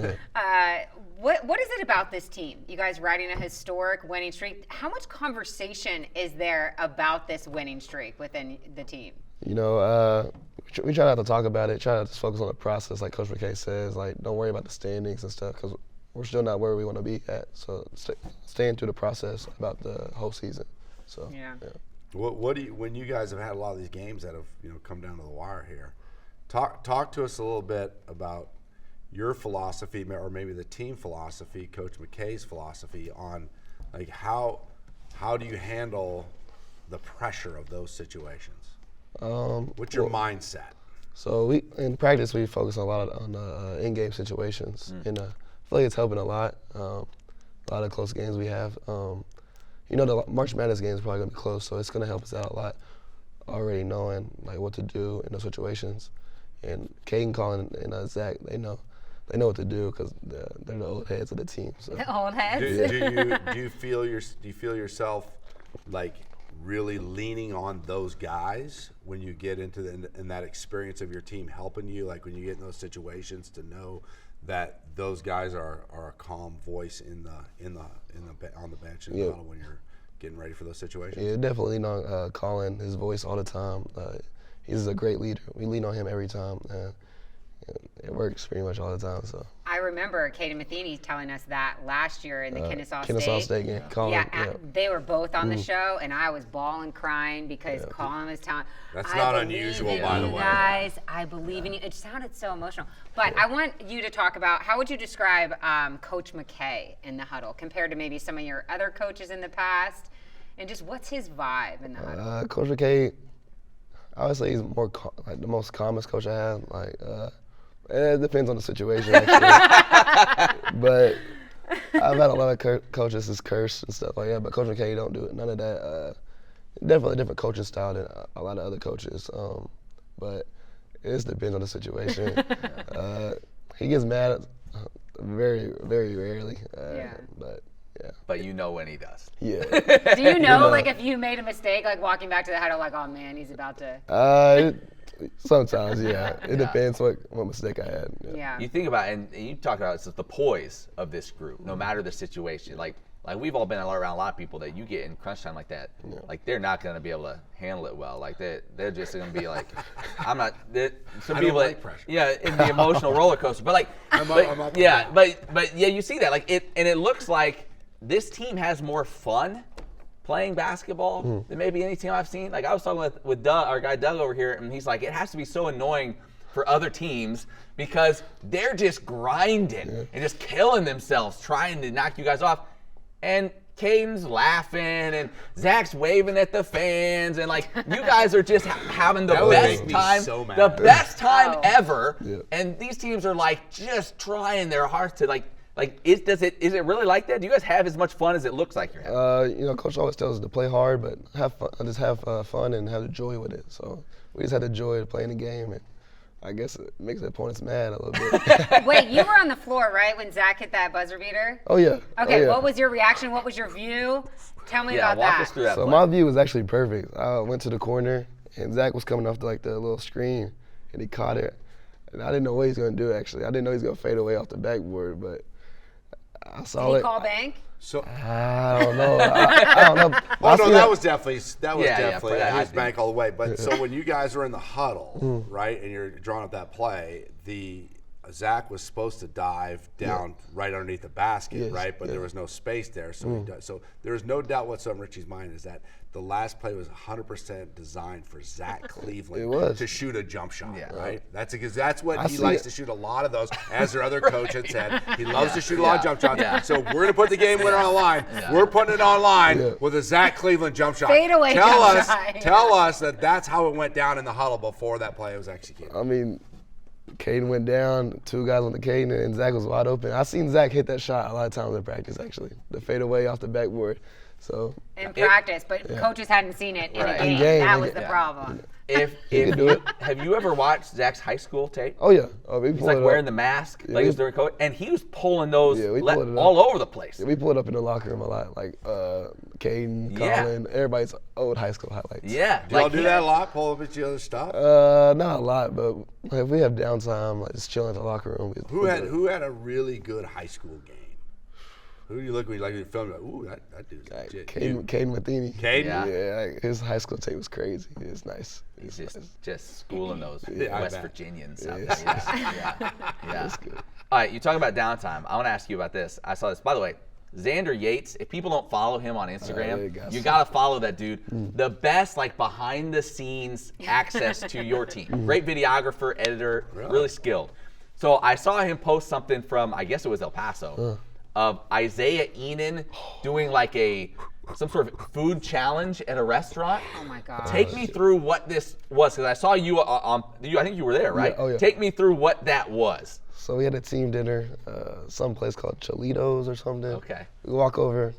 What is it about this team? You guys riding a historic winning streak. How much conversation is there about this winning streak within the team? You know, we try not to talk about it. Try to just focus on the process, like Coach McKay says. Like, don't worry about the standings and stuff, because we're still not where we want to be at. So staying through the process about the whole season. So Yeah. What do you, when you guys have had a lot of these games that have come down to the wire here? Talk to us a little bit about your philosophy, or maybe the team philosophy, Coach McKay's philosophy on like how do you handle the pressure of those situations? What's your mindset? So we in practice we focus a lot on in-game situations, and I feel like it's helping a lot. A lot of close games we have. The March Madness game is probably gonna be close, so it's gonna help us out a lot. Already knowing like what to do in those situations, and Caden, Colin, and Zach, they know what to do because they're the old heads of the team. So. The old heads. Do you feel yourself like really leaning on those guys when you get into in that experience of your team helping you, like when you get in those situations, to know that those guys are a calm voice on the bench and when you're getting ready for those situations? Yeah, definitely lean on Colin, his voice all the time. He's a great leader. We lean on him every time. It works pretty much all the time. So I remember Caden Matheny telling us that last year in the Kennesaw State game. Colin, they were both on the show, and I was bawling, crying because Colin was telling. That's I not believe unusual, in by the you way. Guys, I believe in you. It sounded so emotional. But I want you to talk about how would you describe Coach McKay in the huddle compared to maybe some of your other coaches in the past, and just what's his vibe in the huddle? Coach McKay, I would say he's more like the most calmest coach I have. Like. It depends on the situation, actually. But I've had a lot of coaches just curse and stuff like that. But Coach McKay don't do it. None of that. Definitely a different coaching style than a lot of other coaches. But it just depends on the situation. He gets mad very, very rarely. But yeah. But you know when he does. Yeah. Do you know, like, if you made a mistake, like walking back to the huddle, like, oh man, he's about to. Sometimes, yeah. It depends what mistake I had. Yeah. You think about it, and you talk about it's the poise of this group, no matter the situation. Like we've all been around a lot of people that you get in crunch time like that. Yeah. Like they're not going to be able to handle it well. Like they're just going to be like, I'm not. Some I people don't like pressure. Yeah, in the emotional roller coster. But like, I'm up yeah, but yeah, you see that like it, and it looks like this team has more fun playing basketball than maybe any team I've seen. Like I was talking with Doug, our guy Doug over here, and he's like, it has to be so annoying for other teams because they're just grinding and just killing themselves trying to knock you guys off. And Caden's laughing and Zach's waving at the fans, and like you guys are just having the That would best make me time, so mad. the best time ever. Yeah. And these teams are like just trying their hearts to is it really like that? Do you guys have as much fun as it looks like you're having? Coach always tells us to play hard, but have fun, just have fun and have the joy with it. So we just had the joy of playing the game, and I guess it makes the opponents mad a little bit. Wait, you were on the floor, right, when Zach hit that buzzer beater? Oh yeah. Okay, Oh, yeah. what was your reaction? What was your view? Tell me about walk that. us through that. So play. my view was actually perfect. I went to the corner, and Zach was coming off the little screen, and he caught it. And I didn't know what he was going to do, actually. I didn't know he was going to fade away off the backboard, but I saw Did it. he call bank? So I don't know. I don't know. Oh no, that was definitely yeah, his bank all the way. But so when you guys are in the huddle, right, and you're drawing up that play, the Zach was supposed to dive down right underneath the basket, right? But there was no space there, so so there was no doubt whatsoever in Richie's mind is that the last play was 100% designed for Zach Cleveland to shoot a jump shot, right? That's because that's what he likes to shoot a lot of those, as their other coach had said. He loves to shoot a lot of jump shots. So we're gonna put the game winner on the line. We're putting it on line with a Zach Cleveland jump shot. Fadeaway jump shot. Tell us that that's how it went down in the huddle before that play was executed. I mean, Caden went down, 2 guys on the Caden, and Zach was wide open. I seen Zach hit that shot a lot of times in practice, actually. The fadeaway off the backboard. So in practice, but coaches hadn't seen it in a game. That was the problem. If have you ever watched Zach's high school tape? Oh yeah, he's like wearing the mask, like he was during COVID, and he was pulling those all over the place. Yeah, we pull it up in the locker room a lot, like Caden, Colin, everybody's old high school highlights. Yeah, do y'all do that a lot? Pull up at the other stuff? Not a lot, but if we have downtime, like just chilling in the locker room. Who had a really good high school game? Who do you look when you like your film? Like, ooh, that dude's legit. Caden Matheny. Caden? Yeah, his high school tape was crazy. It was nice. He's just schooling those West Virginians out there. Yeah. That's good. All right, you talk about downtime. I want to ask you about this. I saw this. By the way, Xander Yates, if people don't follow him on Instagram, you got to follow that dude. The best, like, behind-the-scenes access to your team. Great videographer, editor, really skilled. So I saw him post something from, I guess it was El Paso, of Isaiah Enan doing like some sort of food challenge at a restaurant. Oh my God! Take me through what this was, because I saw you I think you were there, right? Yeah, yeah. Take me through what that was. So we had a team dinner, some place called Cholitos or something. Okay. We walk over,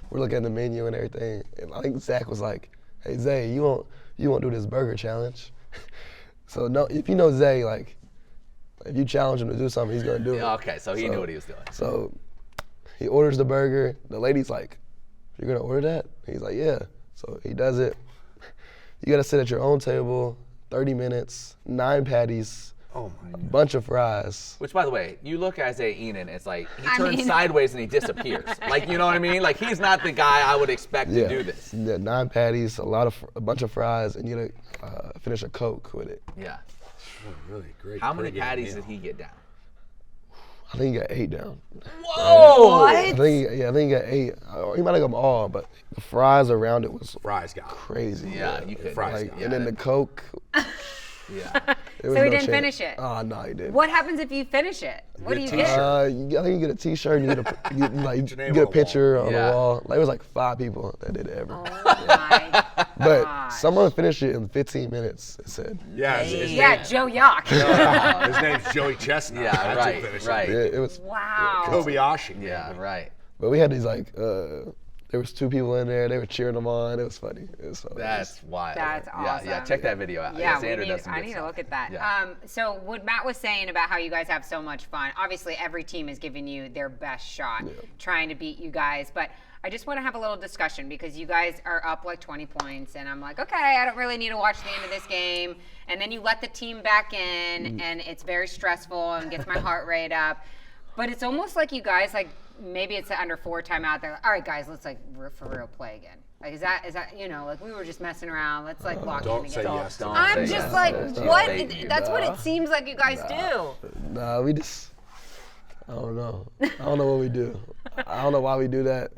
we're looking at the menu and everything, and I think Zach was like, "Hey Zay, you won't do this burger challenge." So no, if you know Zay, like, if you challenge him to do something, he's gonna do it. Okay, so he knew what he was doing. So he orders the burger. The lady's like, "You're gonna order that?" He's like, "Yeah." So he does it. You gotta sit at your own table, 30 minutes, 9 patties, a bunch of fries. Which, by the way, you look at Isaiah Enan, it's like he turns sideways and he disappears. Like, you know what I mean? Like, he's not the guy I would expect to do this. Yeah, 9 patties, a bunch of fries, and you gotta finish a Coke with it. Yeah. Really great. How many patties did he get down? I think he got 8 down. Whoa! What? I think he got 8. He might have got them all, but the fries around it was crazy. Yeah, you could. And then the Coke. Yeah. So he didn't finish it? Oh, no, he didn't. What happens if you finish it? What do you get? I think you get a T-shirt and you get a picture on the wall. Like, it was like 5 people that did it ever. Oh my But someone finished it in 15 minutes, it said. Yeah, Joe Yock. His name's Joey Chestnut. Yeah, right. Yeah, it was Kobayashi. Yeah, right. But we had these there was 2 people in there. They were cheering them on. It was funny. That's wild. That's awesome. Yeah, check that video out. Yeah, I need to look at that. Yeah. So what Matt was saying about how you guys have so much fun, obviously every team is giving you their best shot trying to beat you guys, but I just want to have a little discussion because you guys are up like 20 points and I'm like, okay, I don't really need to watch the end of this game. And then you let the team back in and it's very stressful and gets my heart rate up. But it's almost like you guys, like, maybe it's the under 4 timeout. They're like, all right, guys, let's like for real play again. Like, is that like we were just messing around. Let's like lock in again. I'm just like, what? That's what it seems like you guys do. Nah, we just, I don't know. I don't know what we do. I don't know why we do that.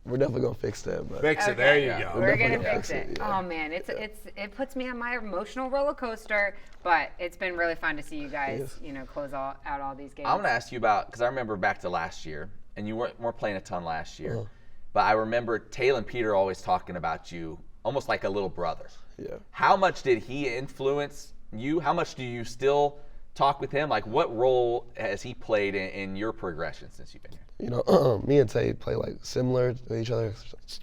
We're definitely gonna fix that. But fix it. There you go. We're gonna fix it. Oh man, it puts me on my emotional roller coaster. But it's been really fun to see you guys, close out all these games. I want to ask you about, because I remember back to last year, and you weren't playing a ton last year, but I remember Taelon Peter always talking about you almost like a little brother. Yeah. How much did he influence you? How much do you still talk with him? Like, what role has he played in your progression since you've been here? Me and Tay play like similar to each other,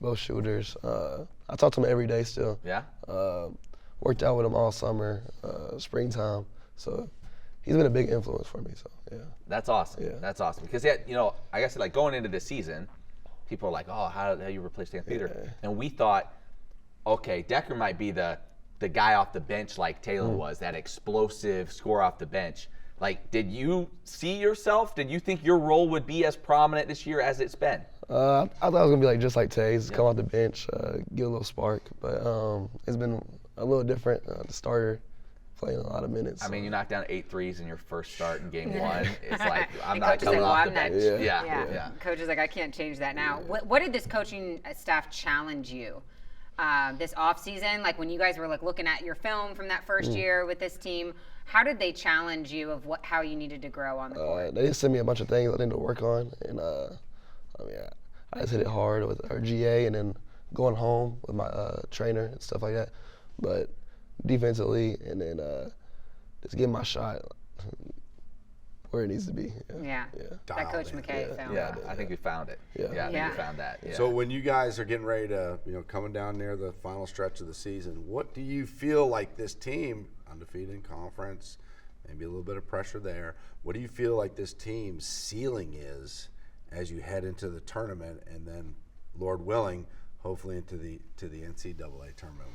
both shooters. I talk to him every day still. Yeah. Worked out with him all summer, springtime. So he's been a big influence for me. So yeah. That's awesome. Yeah. That's awesome. Because like I said, like going into this season, people are like, oh, how you replace Dan Peter? Yeah. And we thought, okay, Decker might be the guy off the bench like Taelon was, that explosive scorer off the bench. Like, did you see yourself? Did you think your role would be as prominent this year as it's been? I thought it was gonna be like just like Tay's, come off the bench, get a little spark. But it's been a little different. The starter, playing a lot of minutes. I mean, you knocked down 8 threes in your first start in game 1. It's like, I'm And not coach is coming like, off well, the I'm bench. not- Yeah. Coach is like, I can't change that now. What did this coaching staff challenge you this offseason? Like when you guys were like looking at your film from that first year with this team, how did they challenge you of how you needed to grow on the court? They just sent me a bunch of things I needed to work on, and I just hit it hard with our GA and then going home with my trainer and stuff like that. But defensively, and then just getting my shot where it needs to be. Yeah. That Coach McKay film. Yeah, I think we found it. I think we found that. Yeah. So when you guys are getting ready to, coming down near the final stretch of the season, what do you feel like this team, undefeated in conference, maybe a little bit of pressure there, what do you feel like this team's ceiling is as you head into the tournament and then, Lord willing, hopefully into the NCAA tournament?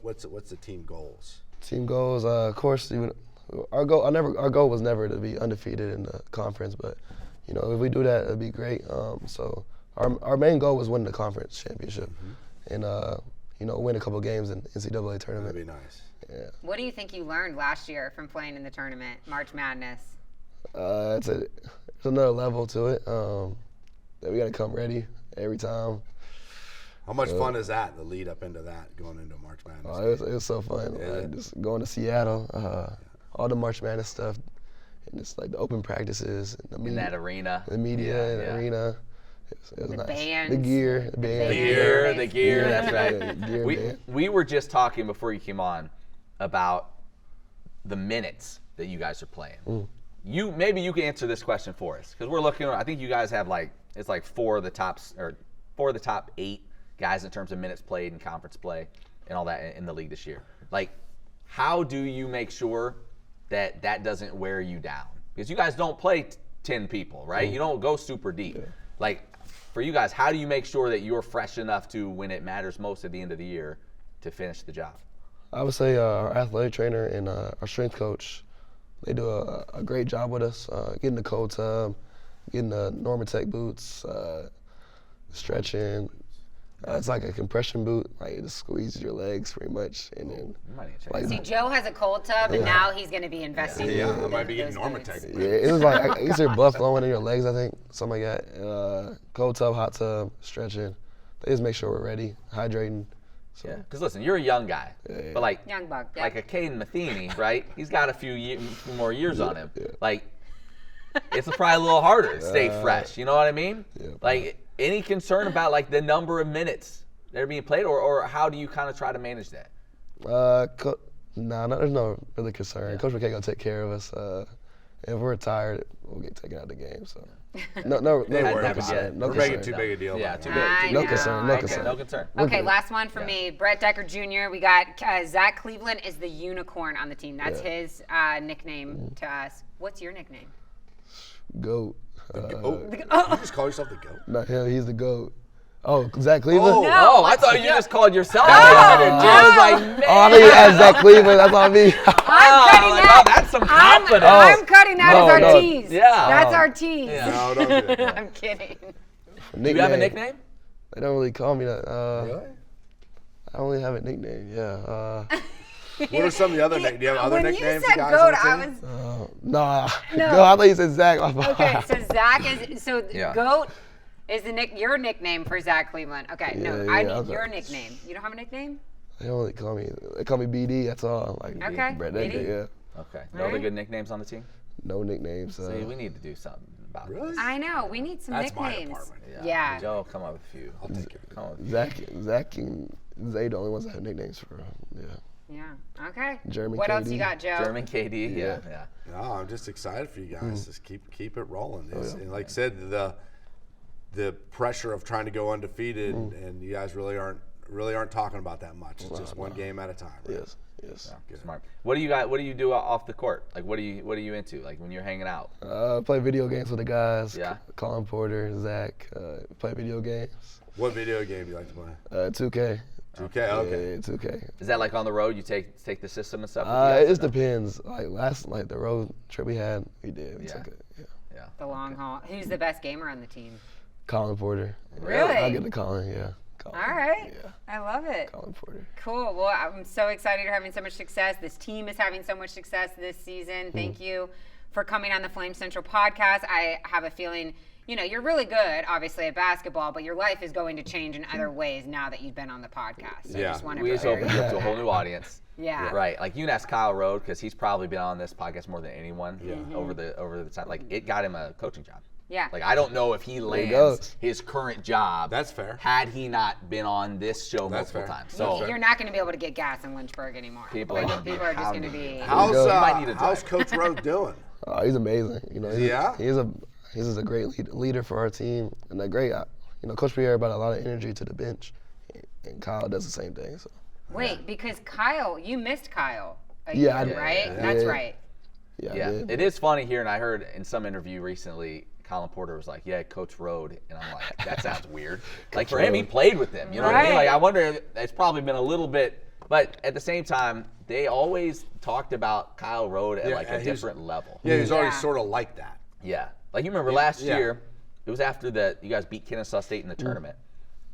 What's the team goals? Team goals, of course, our goal was never to be undefeated in the conference, but if we do that, it'd be great. So our main goal was win the conference championship, and win a couple games in NCAA tournament. That'd be nice. Yeah. What do you think you learned last year from playing in the tournament, March Madness? It's another level to it. That we got to come ready every time. How much fun is that, the lead up into that, going into March Madness? It was so fun. Just going to Seattle, all the March Madness stuff, and just like the open practices. And in that arena. The media and the arena. It was The nice. bands. The gear. The gear, that's right. The gear band. We were just talking before you came on about the minutes that you guys are playing. Maybe you can answer this question for us, because we're looking. I think you guys have it's like 4 of the top 8 guys in terms of minutes played in conference play and all that in the league this year. Like, how do you make sure that doesn't wear you down? Because you guys don't play 10 people, right? You don't go super deep. Yeah. Like, for you guys, how do you make sure that you're fresh enough to, when it matters most at the end of the year, to finish the job? I would say our athletic trainer and our strength coach, they do a great job with us, getting the cold tub, getting the Normatec boots, stretching. It's like a compression boot, like it just squeezes your legs pretty much, and then You might need to check like it See, out. Joe has a cold tub, and now he's going to be investing. Yeah, I in might be getting those boots. Normatec. yeah, it was like I guess your blood flowing in your legs, I think, something like that. Cold tub, hot tub, stretching. They just make sure we're ready, hydrating. So Yeah, because listen, you're a young guy, but like Young buck. Yeah. like a Caden Matheny, right? He's got a few more years on him. Like, it's probably a little harder to stay fresh. You know what I mean? Yeah. Like, any concern about like the number of minutes that are being played, or how do you kind of try to manage that? There's no really concern. Coach McKay gonna take care of us. If we're tired, we'll get taken out of the game. So no never concern. get- No We're making concern. too big a deal Yeah, about too it. big. I No know. concern. No Okay. concern. No concern. Okay, last one for me. Brett Decker Jr. We got Zach Cleveland is the unicorn on the team. That's his nickname to us. What's your nickname? Goat. You just call yourself the GOAT? No, hell, he's the goat. Oh, Zach Cleveland? No. Oh, I thought you just called yourself. I was like, man. Oh, I think you asked Zach Cleveland. That's on me. I'm cutting like, that. wow, that's some confidence. I'm cutting that No, as our no. tease. Yeah. That's our tease. No, don't do that. I'm kidding. Do you have a nickname? They don't really call me that. Really? I only have a nickname. Yeah. What are some of the other nicknames? Do you have other When nicknames? you said guys goat, on the I team? was Nah. No. No, I thought you said Zach. okay. So Zach is Yeah. goat is your nickname for Zach Cleveland. Okay, no, Yeah, I yeah, need your okay. nickname. You don't have a nickname? They only call me. They call me BD. That's all. Like Okay, Brett BD. Decker, yeah. Okay. No other good nicknames on the team? No nicknames. See, we need to do something about Really? this. I know. We need some That's my nicknames. department. Yeah. Joe, come up with a few. I'll take it. Come up with a few. Zach and Zay the only ones that have nicknames for. Yeah. Yeah. Okay. German What else KD. you got, Joe? German KD, yeah. No, I'm just excited for you guys. Just keep it rolling. yeah. And like I said, the pressure of trying to go undefeated, and you guys really aren't talking about that much. It's just one game at a time. Right? Yes. Smart. What do you do off the court? Like, what are you into? Like when you're hanging out? Play video games with the guys. Yeah. Colin Porter, Zach. Play video games. What video game do you like to play? 2K. 2K. Yeah, Okay. 2K. Is that like on the road? You take the system and stuff? with you guys, It or just no? depends. Like the road trip we had, we did. We Yeah. took it. Yeah. The long haul. Who's the best gamer on the team? Colin Porter. Really? I'll get to Colin. Yeah. All right. Yeah. I love it. Colin Porter. Cool. Well, I'm so excited you're having so much success. This team is having so much success this season. Thank you for coming on the Flame Central podcast. I have a feeling, you're really good, obviously, at basketball, but your life is going to change in other ways now that you've been on the podcast. So I just want to We just opened you up to a whole new audience. Yeah. Right. Like you can ask Kyle Rode because he's probably been on this podcast more than anyone over the time. Like it got him a coaching job. Yeah. Like I don't know if he lands his current job. That's fair. Had he not been on this show multiple times. So you're not going to be able to get gas in Lynchburg anymore. People are just going to be. How's Coach Rode doing? Oh, he's amazing. He's a great leader for our team, and a great, Coach Pierre brought a lot of energy to the bench, and Kyle does the same thing. So. Wait, because Kyle, you missed Kyle a Yeah, I year, did. right? Yeah. That's right. Yeah, It is funny here, and I heard in some interview recently, Colin Porter was like, "Yeah, Coach Rode," and I'm like, "That sounds weird." Like for him, he played with them. You know what I mean? Like I wonder, it's probably been a little bit, but at the same time, they always talked about Kyle Rode at like a different level. Yeah, he's already sort of like that. Yeah, like you remember last year, it was after you guys beat Kennesaw State in the tournament,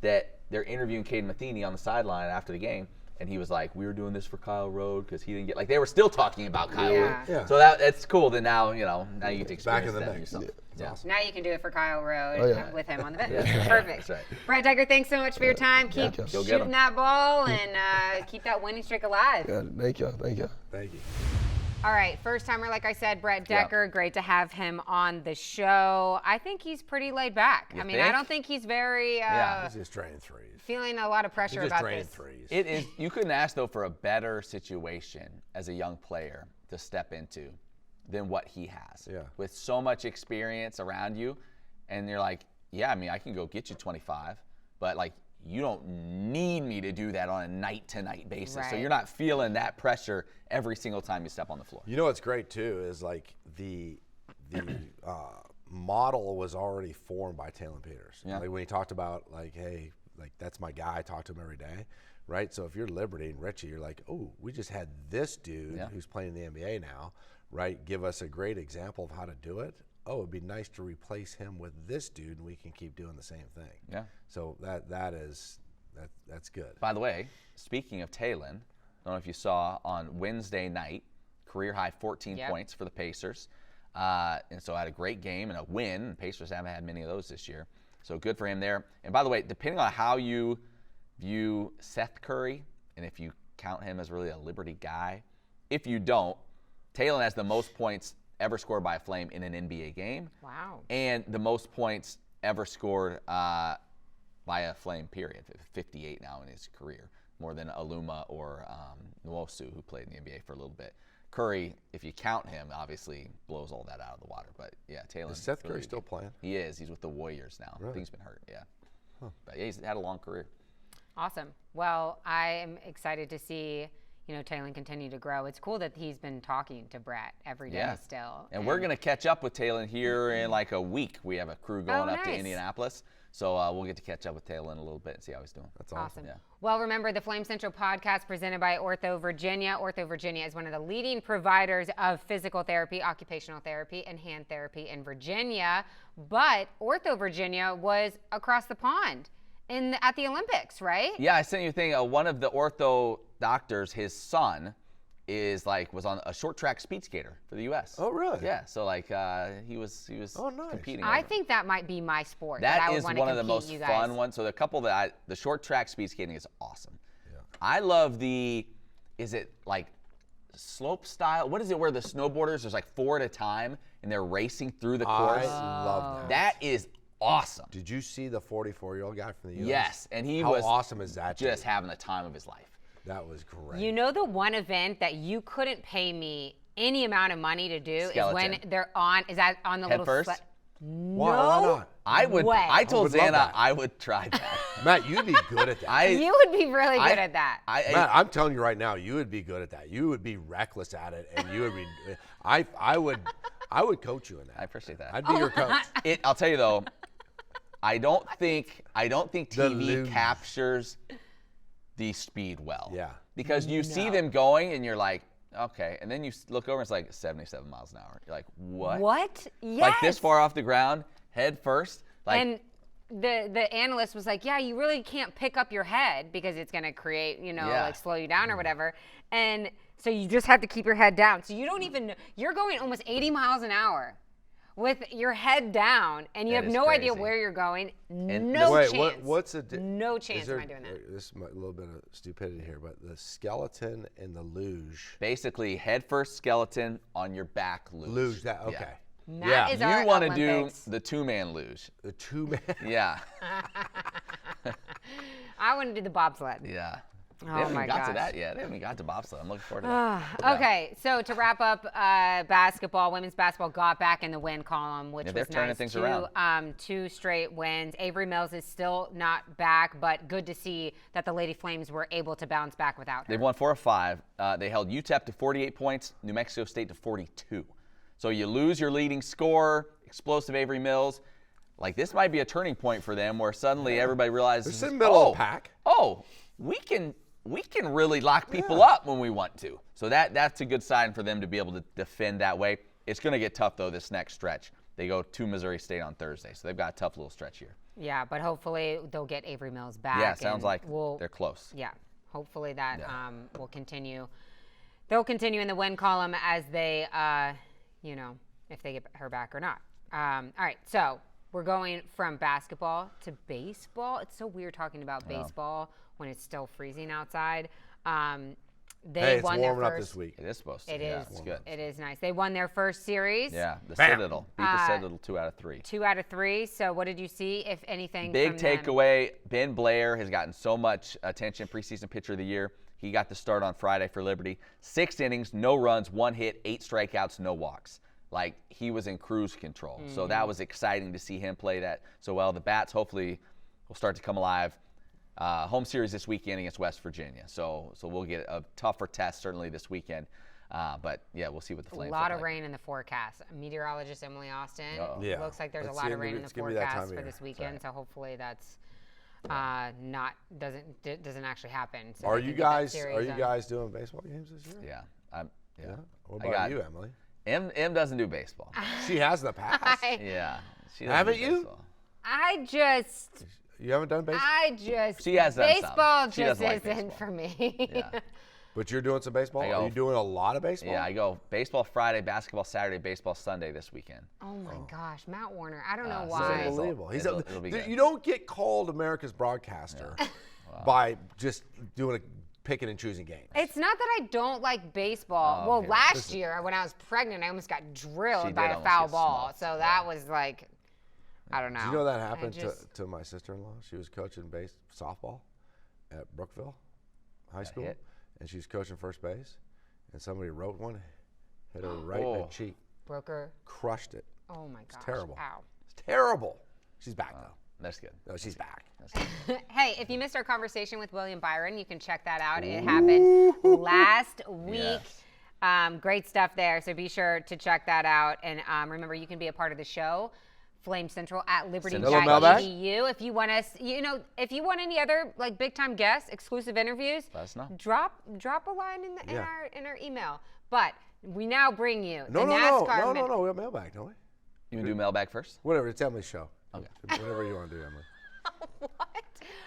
that they're interviewing Cade Matheny on the sideline after the game. And he was like, "We were doing this for Kyle Rode because he didn't get." Like they were still talking about Kyle Rode. Yeah. So that's cool. That now now you get to experience Back in the that mix. yourself. Yeah. Awesome. Now you can do it for Kyle Rode with him on the bench. Perfect. That's right. Brett Decker, thanks so much for your time. Keep shooting that ball and keep that winning streak alive. Yeah, thank you. Thank you. All right, first timer, like I said, Brett Decker. Yeah. Great to have him on the show. I think he's pretty laid back. I mean, I don't think he's very he's just draining threes. Feeling a lot of pressure about this. Threes. It is. You couldn't ask though for a better situation as a young player to step into than what he has. Yeah. With so much experience around you, and you're like, yeah, I mean, I can go get you 25, but like you don't need me to do that on a night-to-night basis. Right. So you're not feeling that pressure every single time you step on the floor. You know what's great too is like the model was already formed by Taelon Peters. Yeah. Like when he talked about like, hey, like that's my guy. I talk to him every day, right? So if you're Liberty and Richie, you're like, oh, we just had this dude who's playing in the NBA now, right? Give us a great example of how to do it. Oh, it'd be nice to replace him with this dude, and we can keep doing the same thing. Yeah. So that's good. By the way, speaking of Taelon, I don't know if you saw on Wednesday night, career high 14 points for the Pacers. And so had a great game and a win. Pacers haven't had many of those this year. So good for him there. And by the way, depending on how you view Seth Curry, and if you count him as really a Liberty guy, if you don't, Taelon has the most points ever scored by a Flame in an NBA game. Wow. And the most points ever scored by a Flame, period. 58 now in his career, more than Aluma or Nwosu, who played in the NBA for a little bit. Curry, if you count him, obviously blows all that out of the water. But yeah, Taelon. Is Seth Curry still playing? He is. He's with the Warriors now. Really? I think he's been hurt. Yeah. Huh. But yeah, he's had a long career. Awesome. Well, I am excited to see Taelon continue to grow. It's cool that he's been talking to Brett every day still. And we're going to catch up with Taelon here in like a week. We have a crew going up to Indianapolis. So we'll get to catch up with Taelon a little bit and see how he's doing. That's awesome. Yeah. Well, remember the Flame Central podcast presented by OrthoVirginia. OrthoVirginia is one of the leading providers of physical therapy, occupational therapy, and hand therapy in Virginia. But OrthoVirginia was across the pond at the Olympics, right? Yeah, I sent you a thing. One of the ortho doctors, his son, was on a short track speed skater for the U.S. Oh, really? Yeah. So he was competing. I think that might be my sport. That I is one of the most fun ones. So the couple the short track speed skating is awesome. Yeah. I love is it like slope style? What is it where the snowboarders, there's like 4 at a time and they're racing through the course? I love that. That is awesome. Did you see the 44-year-old guy from the U.S.? Yes, and How awesome is that? Just having the time of his life. That was great. You know the one event that you couldn't pay me any amount of money to do Skeleton. is when they're on. Is that on the Head little first? No. Why not? I would. way. I told would love Xana that. I would try that. Matt, you'd be good at that. You would be really good at that. Matt, I'm telling you right now, you would be good at that. You would be reckless at it, and you would be. I would coach you in that. I appreciate that. I'd be your coach. I'll tell you though, I don't think TV captures the speed well. Yeah. Because you see them going and you're like, okay, and then you look over and it's like 77 miles an hour. You're like, what? What? Yes. Like this far off the ground, head first. Like, And the analyst was like, yeah, you really can't pick up your head because it's going to create, like slow you down or whatever. And so you just have to keep your head down. So you don't even know. You're going almost 80 miles an hour with your head down, and you have no idea where you're going. No chance. What's no chance am I doing that. This is a little bit of stupidity here, but the skeleton and the luge. Basically, head first skeleton on your back luge. Luge, that okay. Yeah. That is our You want to do Olympics. the 2-man luge. The 2-man. Yeah. I want to do the bobsled. Yeah. Oh They haven't my got to gosh. that yet. They haven't got to bobsled. I'm looking forward to that. Okay, so to wrap up, basketball, women's basketball got back in the win column, which they're was turning nice. things around. 2 straight wins. Avery Mills is still not back, but good to see that the Lady Flames were able to bounce back without her. They've won 4 of 5. They held UTEP to 48 points, New Mexico State to 42. So you lose your leading scorer, explosive Avery Mills. Like, this might be a turning point for them where suddenly everybody realizes, They're in the middle of the pack. We can really lock people up when we want to. So that's a good sign for them to be able to defend that way. It's going to get tough, though, this next stretch. They go to Missouri State on Thursday, so they've got a tough little stretch here. Yeah, but hopefully they'll get Avery Mills back. Yeah, it sounds like they're close. Yeah, hopefully that will continue. They'll continue in the win column as they, if they get her back or not. All right, so we're going from basketball to baseball. It's so weird talking about baseball when it's still freezing outside. It's warming up this week. It is supposed to. It yeah, is. It's good. It is nice. They won their first series. Yeah, the Bam. Citadel. Beat the Citadel 2 out of 3. 2 out of 3. So what did you see, if anything? Big from them? takeaway, Ben Blair has gotten so much attention, preseason pitcher of the year. He got the start on Friday for Liberty. 6 innings, no runs, 1 hit, 8 strikeouts, no walks. Like, he was in cruise control. So that was exciting to see him play that so well. The bats hopefully will start to come alive. Home series this weekend against West Virginia. So we'll get a tougher test certainly this weekend. But, yeah, we'll see what the Flames A lot look of like. rain in the forecast. Meteorologist Emily Austin. Yeah. Looks like there's It's a lot of gonna rain be- in the it's gonna be that time forecast of for year. this weekend. So hopefully that's doesn't actually happen. So Are they you can get that guys series done. doing baseball games this year? Yeah. What I about got- you, Emily? M doesn't do baseball. She has in the past. Yeah. She doesn't Haven't do you? baseball. You haven't done baseball? She has done some. baseball She just doesn't like isn't baseball. for me. But you're doing some baseball? I Are go- you doing a lot of baseball? Yeah, I go baseball Friday, basketball Saturday, baseball Sunday this weekend. Oh my gosh, Matt Warner. I don't know He's why. Unbelievable. It'll be good. You don't get called America's broadcaster by just picking and choosing games. It's not that I don't like baseball. Oh, well, okay. last year when I was pregnant, I almost got She drilled did by a almost foul get ball. smoked. So that was like, I don't know. Do you know that happened I just- to my sister-in-law? She was coaching softball at Brookville High School, hit. and she was coaching first base, and somebody wrote one, hit her right in Oh. the cheek, Broker. crushed it. Oh my gosh. terrible. Ow. It's terrible. She's back though. That's good. No, she's back. Hey, if you missed our conversation with William Byron, you can check that out. It happened last week. Yes. Great stuff there. So be sure to check that out. And remember, you can be a part of the show. Flame Central at liberty.edu. If you want us, if you want any other like big time guests, exclusive interviews, Let us know. drop a line in our email. But we now bring you No. the NASCAR. We have mailbag, don't we? You want to do mailbag first? Whatever. It's Emily's show. Okay. Whatever you want to do, Emily. What?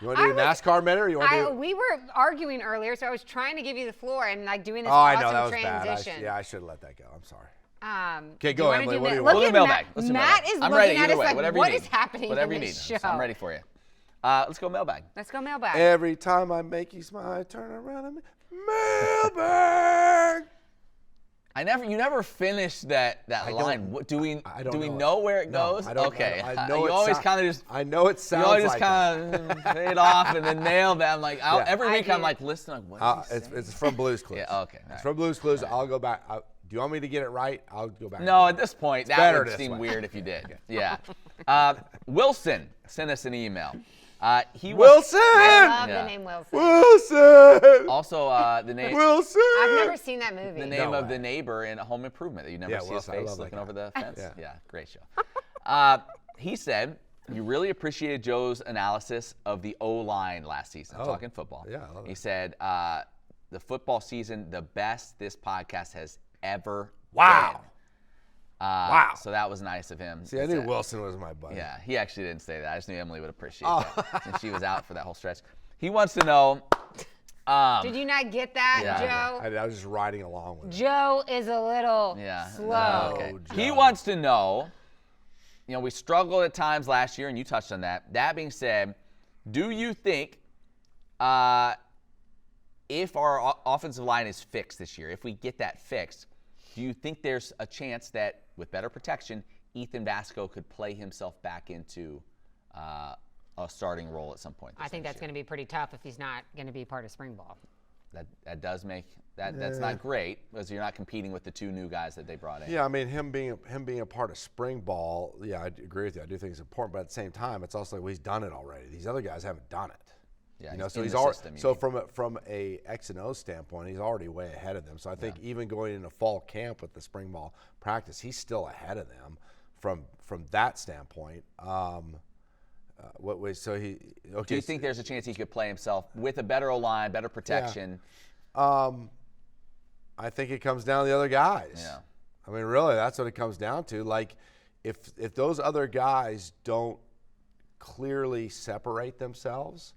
You want to do a NASCAR minute, or you want to do? We were arguing earlier, so I was trying to give you the floor and like doing this Oh, I awesome know that was transition. bad. I should have let that go. I'm sorry. Okay, go, Emily. What do you Look want? We'll do at mailbag. Matt. Let's do Matt mailbag. is I'm looking ready at either us way. like, Whatever what you is need. happening Whatever in you this need. show? I'm ready for you. Let's go mailbag. Let's go mailbag. Every time I make you smile, I turn around and mailbag. You never finished that line. Do we know where it goes? I don't. Okay. I know you it always sound- kind of just. I know it sounds You always just like that. kind of fade off and then nail that. I'm like, every I week I'm do. like, listen, like, what is he saying? It's from Blue's Clues. Yeah, okay, all It's right. from Blue's Clues. I'll go back. Do you want me to get it right? I'll go back. No, at this point, that better would this seem way. weird if you did. Yeah. Wilson sent us an email. Wilson. I love Yeah. the name Wilson. Wilson. Also, the name. Wilson. I've never seen that movie. The name No of way. the neighbor in Home Improvement that you never Yeah, see Wilson, I his face love that looking guy. over the fence. Yeah. Yeah, great show. He said you really appreciated Joe's analysis of the O-line last season, talking football. Yeah, I love He that. said the football season, the best this podcast has ever Wow. Wow. So that was nice of him. See, I knew Wilson was my buddy. Yeah, he actually didn't say that. I just knew Emily would appreciate that since she was out for that whole stretch. He wants to know. Did you not get that, Joe? I was just riding along with it. Joe is a little slow. Okay. Joe. He wants to know, we struggled at times last year, and you touched on that. That being said, do you think if our offensive line is fixed this year, if we get that fixed, do you think there's a chance that with better protection, Ethan Vasco could play himself back into a starting role at some point? I think that's going to be pretty tough if he's not going to be part of spring ball. That does make that's not great because you're not competing with the two new guys that they brought in. Yeah, I mean him being a part of spring ball. Yeah, I agree with you. I do think it's important, but at the same time, it's also like, well, he's done it already. These other guys haven't done it. Yeah, so he's already. So from a X and O standpoint, he's already way ahead of them. So I think even going into fall camp with the spring ball practice, he's still ahead of them from that standpoint. Do you think there's a chance he could play himself with a better O-line, better protection? Yeah. I think it comes down to the other guys. Yeah. I mean, really, that's what it comes down to. Like, if those other guys don't clearly separate themselves,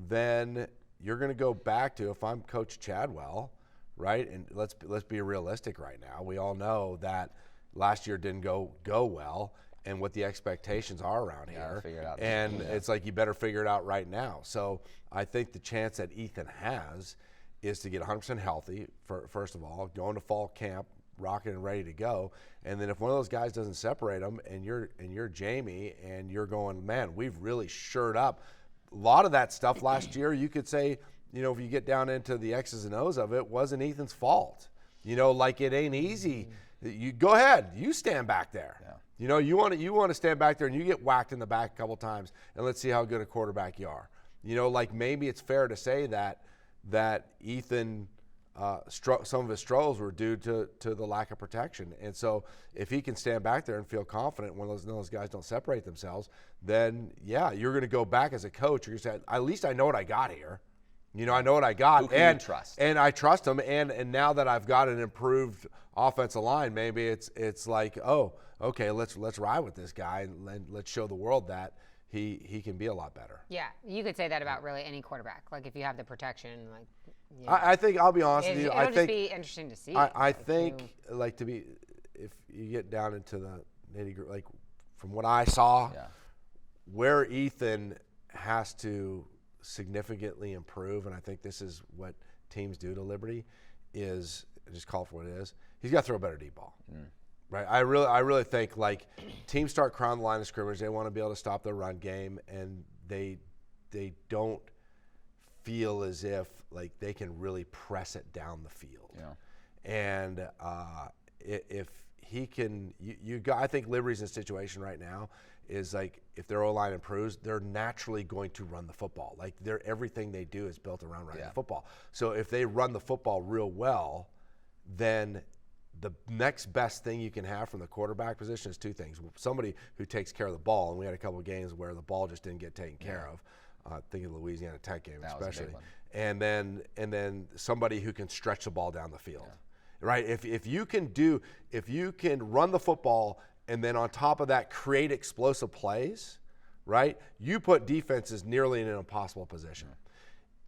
then you're going to go back to, if I'm Coach Chadwell, right? And let's be realistic right now. We all know that last year didn't go well, and what the expectations are around here. Figure it out. And it's like you better figure it out right now. So I think the chance that Ethan has is to get 100% healthy, first of all, go into fall camp, rocking and ready to go. And then if one of those guys doesn't separate them, and you're Jamie, and you're going, man, we've really shored up. A lot of that stuff last year, you could say, if you get down into the X's and O's of it, wasn't Ethan's fault. Like it ain't easy. You go ahead, you stand back there. Yeah. You want to stand back there and you get whacked in the back a couple times, and let's see how good a quarterback you are. Like maybe it's fair to say that Ethan, some of his struggles were due to the lack of protection. And so if he can stand back there and feel confident when those guys don't separate themselves, then, yeah, you're going to go back as a coach. You're going to say, at least I know what I got here. I know what I got. Who can you trust? And I trust him. And now that I've got an improved offensive line, maybe it's like, oh, okay, let's ride with this guy and let's show the world that he can be a lot better. Yeah, you could say that about really any quarterback. Like if you have the protection, like. I think I'll be honest with you. It'll just be interesting to see. I think if you get down into the nitty-gritty, like from what I saw, where Ethan has to significantly improve, and I think this is what teams do to Liberty, is just call it for what it is. He's got to throw a better deep ball. Right, I really think like teams start crowding the line of scrimmage. They want to be able to stop their run game, and they don't feel as if like they can really press it down the field. Yeah. And if he can, I think Liberty's in a situation right now is like if their O-line improves, they're naturally going to run the football. Like everything they do is built around running the football. So if they run the football real well, then the next best thing you can have from the quarterback position is two things. Somebody who takes care of the ball, and we had a couple of games where the ball just didn't get taken care of. Thinking of the Louisiana Tech game especially. And then somebody who can stretch the ball down the field. Right? If you can run the football and then on top of that create explosive plays, right? You put defenses nearly in an impossible position.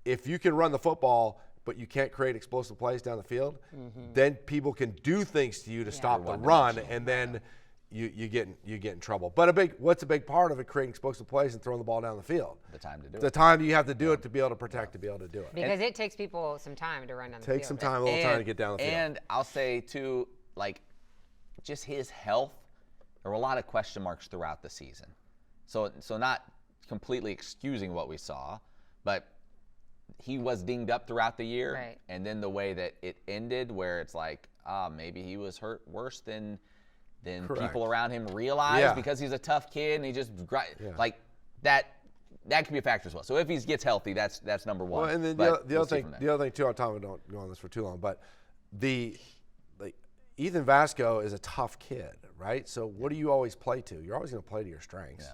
If you can run the football but you can't create explosive plays down the field, then people can do things to you to stop the run, and then you get in trouble. But what's a big part of it, creating explosive plays and throwing the ball down the field? The time to do it. The time you have to do it to be able to protect, to be able to do it. Because it takes people some time to run down the field. Takes some time, a little time to get down the field. And I'll say, too, like, just his health, there were a lot of question marks throughout the season. So not completely excusing what we saw, but he was dinged up throughout the year. Right. And then the way that it ended, where it's like, maybe he was hurt worse than people around him realize because he's a tough kid and he just like that could be a factor as well. So if he gets healthy, that's number one. Well, and then the other thing too, Tom, don't go on this for too long, but Ethan Vasco is a tough kid, right? So what do you always play to? You're always going to play to your strengths,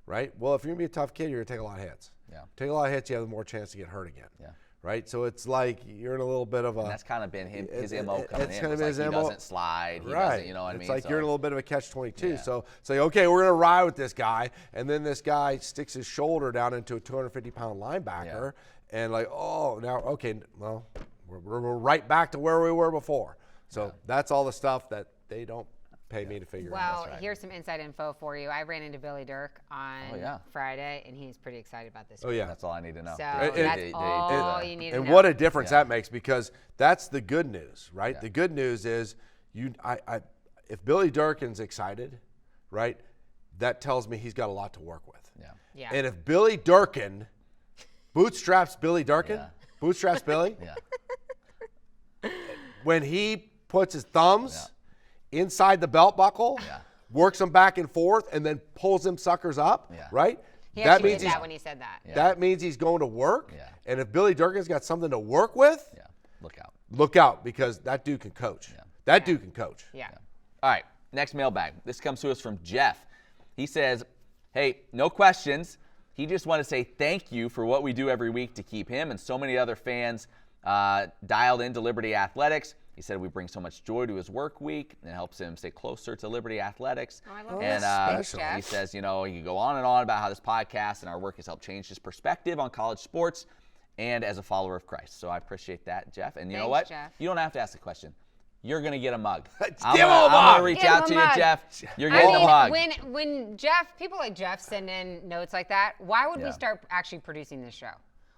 right? Well, if you're going to be a tough kid, you're going to take a lot of hits. Yeah. Take a lot of hits, you have more chance to get hurt again. Yeah. right? So it's like you're in a little bit of a. And that's kind of been his MO coming in. It's kind of It's his like MO. he doesn't slide. He Right. doesn't, you know what I mean? It's like So- you're in a little bit of a catch-22. Yeah. So it's like, okay, we're going to ride with this guy. And then this guy sticks his shoulder down into a 250-pound linebacker. And like, oh, now, okay, well, we're right back to where we were before. So that's all the stuff that they don't pay me to figure out. Well, here's some inside info for you. I ran into Billy Dirk on Friday, and he's pretty excited about this. Oh, yeah. That's all I need to know. So They- that's all you need to know. And what a difference that makes, because that's the good news, right? Yeah. The good news is if Billy Durkin's excited, right, that tells me he's got a lot to work with. Yeah. And if Billy Durkin bootstraps Billy Durkin, bootstraps Billy, when he puts his thumbs inside the belt buckle, works them back and forth, and then pulls them suckers up, right? He actually did that when he said that. That means he's going to work. Yeah. And if Billy Durkin's got something to work with, look out, because that dude can coach. That dude can coach. Yeah. All right, next mailbag. This comes to us from Jeff. He says, hey, no questions. He just want to say thank you for what we do every week to keep him and so many other fans dialed into Liberty Athletics. He said we bring so much joy to his work week and helps him stay closer to Liberty Athletics. Oh, I love and that. Thanks, Jeff. he says, you know, he can go on and on about how this podcast and our work has helped change his perspective on college sports and as a follower of Christ. So I appreciate that, Jeff. And you know what? Jeff. You don't have to ask a question. You're going to get a mug. Give him a mug. I'm going to reach Give him out a to you, mug. Jeff. You're getting a mug. When Jeff, people like Jeff send in notes like that, why would we start actually producing this show?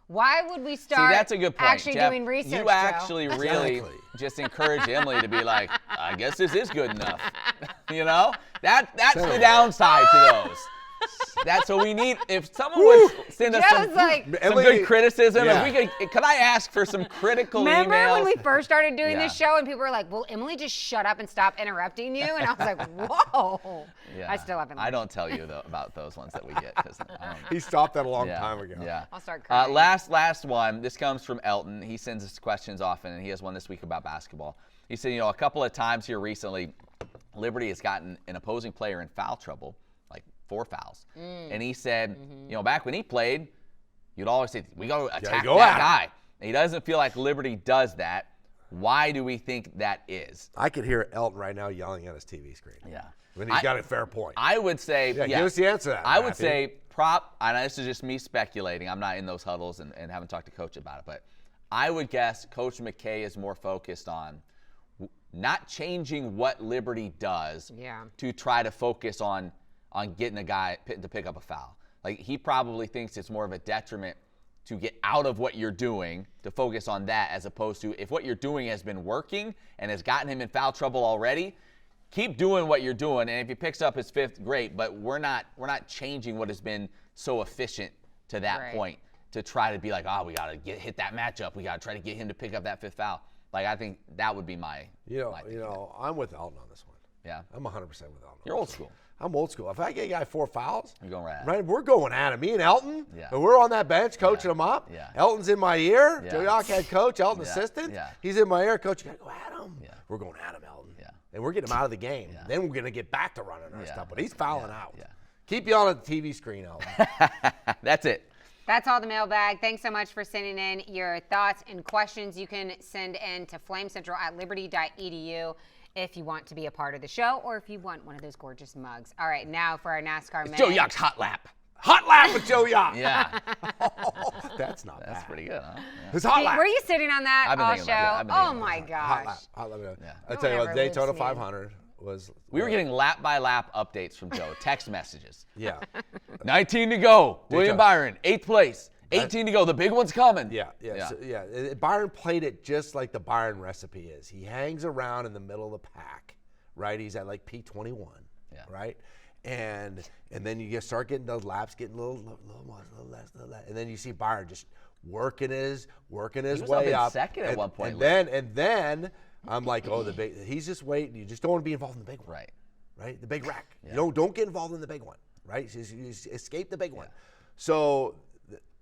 Why would we start See, that's a good point. actually Jeff, doing research, you Joe? actually really just encourage Emily to be like, I guess this is good enough. You know? That's the downside to those. That's what we need. If someone would send us Joe's like, some good criticism, Yeah. if we could I ask for some critical remember emails? when we first started doing Yeah. this show and people were like, will Emily just shut up and stop interrupting you? And I was like, whoa. Yeah. I still haven't. I don't tell you about those ones that we get. 'Cause I don't, He stopped that a long time ago. Yeah. I'll start crying. Last one. This comes from Elton. He sends us questions often, and he has one this week about basketball. He said, you know, a couple of times here recently, Liberty has gotten an opposing player in foul trouble, like 4 fouls. And he said, you know, back when he played, you'd always say, we got to attack go that at him. guy. And he doesn't feel like Liberty does that. Why do we think that is? I could hear Elton right now yelling at his TV screen. Yeah. When he's got a fair point. I would say, give us the answer to that, I would Matthew. say and this is just me speculating. I'm not in those huddles and haven't talked to Coach about it, but I would guess Coach McKay is more focused on not changing what Liberty does to try to focus on getting a guy to pick up a foul. Like, he probably thinks it's more of a detriment to get out of what you're doing to focus on that, as opposed to if what you're doing has been working and has gotten him in foul trouble already, keep doing what you're doing. And if he picks up his 5th, great, but we're not changing what has been so efficient to that point to try to be like, we got to hit that matchup. We got to try to get him to pick up that 5th foul. Like, I think that would be my I'm with Elton on this one. Yeah. I'm 100% with Elton. You're old school. I'm old school. If I get a guy 4 fouls, You're going right. right, we're going at him. Me and Elton, Yeah. and we're on that bench coaching him up. Yeah. Elton's in my ear. Yeah. Joe Yock head coach, Elton Yeah. assistant. Yeah. He's in my ear. Coach, you got to go at him. Yeah. We're going at him, Elton. Yeah. And we're getting him out of the game. Yeah. Then we're going to get back to running our Yeah. stuff. But he's fouling out. Yeah. Keep you on the TV screen, Elton. That's it. That's all the mailbag. Thanks so much for sending in your thoughts and questions. You can send in to flamecentral@liberty.edu if you want to be a part of the show or if you want one of those gorgeous mugs. All right, now for our NASCAR minute. Joe Yock's hot lap. Hot lap with Joe Yock. Yeah. That's not That's bad. pretty good, huh? Yeah. It's hot Hey, lap. were you sitting on that I've been all thinking show? about it. I've been Oh thinking my about gosh. Hot lap. Yeah. I tell you what, Don't ever Daytona lose me. 500 was. We were getting lap-by-lap updates from Joe, text messages. Yeah. 19 to go. William Daytona. Byron, 8th place. 18 to go. The big one's coming. Yeah. Byron played it just like the Byron recipe is. He hangs around in the middle of the pack, right? He's at like P21, right? And then you start getting those laps, getting a little less, and then you see Byron just working his He was way up up. in second at one point. And then I'm like, he's just waiting. You just don't want to be involved in the big one, right? The big wreck. Yeah. You don't get involved in the big one, right? You escape the big one. So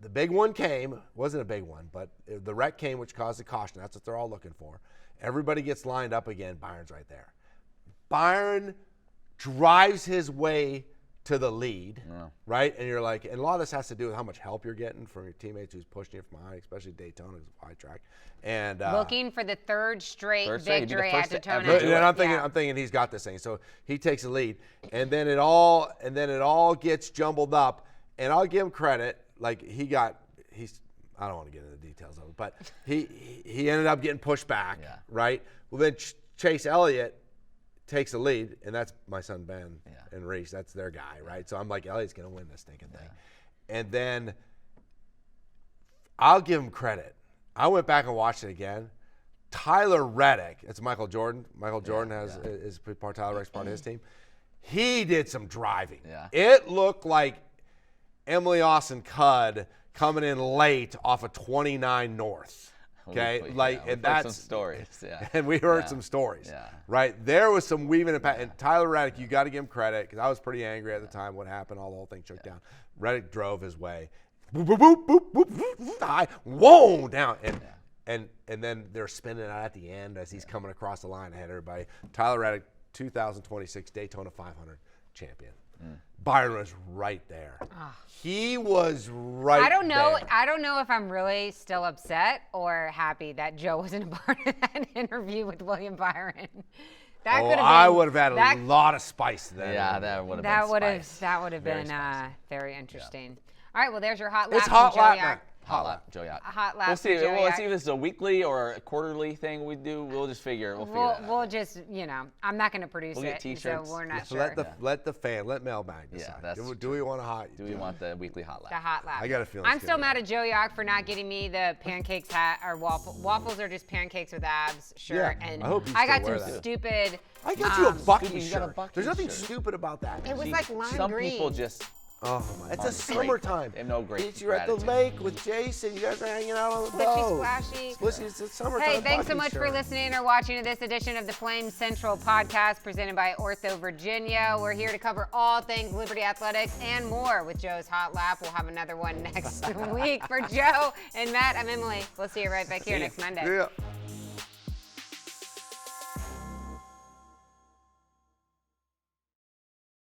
the big one came. Wasn't a big one, but the wreck came, which caused a caution. That's what they're all looking for. Everybody gets lined up again. Byron's right there. Byron drives his way to the lead, right? And you're like, and a lot of this has to do with how much help you're getting from your teammates who's pushing you from behind, especially Daytona, is a wide track. And looking for the third straight victory at Daytona. And I'm thinking he's got this thing. So he takes the lead, and then it all gets jumbled up. And I'll give him credit, like I don't want to get into the details of it, but he ended up getting pushed back, right? Well, then Chase Elliott takes the lead, and that's my son Ben and Reese. That's their guy, right? So I'm like, Elliott's going to win this stinking thing. And then I'll give him credit. I went back and watched it again. Tyler Reddick, it's Michael Jordan. Michael Jordan is part Tyler Reddick's part of his team. He did some driving. Yeah. It looked like Emily Austin Cudd coming in late off of 29 North. Okay, and that's some stories. Yeah, and we heard some stories. Yeah, right. There was some weaving and Tyler Reddick, you got to give him credit because I was pretty angry at the time. What happened? All the whole thing shook down. Reddick drove his way. Boop, boop, boop, boop, boop, boop, high, whoa, down, and then they're spinning out at the end as he's coming across the line ahead of everybody. Tyler Reddick, 2026 Daytona 500 champion. Byron was right there. He was right there. I don't know if I'm really still upset or happy that Joe wasn't a part of that interview with William Byron. I would have had a lot of spice then. Yeah, that would have been that would have been very interesting. All right, well, there's your hot lap. It's hot lap. Hot lap, Joe Yacht. A hot lap. We'll see. Let's see if this is a weekly or a quarterly thing we do. We'll just figure. We'll just, I'm not going to produce we'll get T-shirts. So we're not so sure. Let Mailbag decide. Yeah, do we want a hot? Do we want the weekly hot lap? The hot lap. I got a feeling. I'm still mad at Joe Yacht for not getting me the pancakes hat or waffles are just pancakes with abs shirt. Yeah, and I hope you I got still some wear that. stupid. I got you a Bucky you got a shirt. Bucky There's nothing shirt. stupid about that. It was like lime Some green. people just. Oh my! It's a summertime. They have no great. You're at the lake with Jason. You guys are hanging out on the boat. Splashy. It's a summertime. Hey, thanks so Bucky much shirt. for listening or watching to this edition of the Flame Central podcast presented by OrthoVirginia. We're here to cover all things Liberty Athletics and more with Joe's Hot Lap. We'll have another one next week for Joe and Matt. I'm Emily. We'll see you right back here next Monday. Yeah.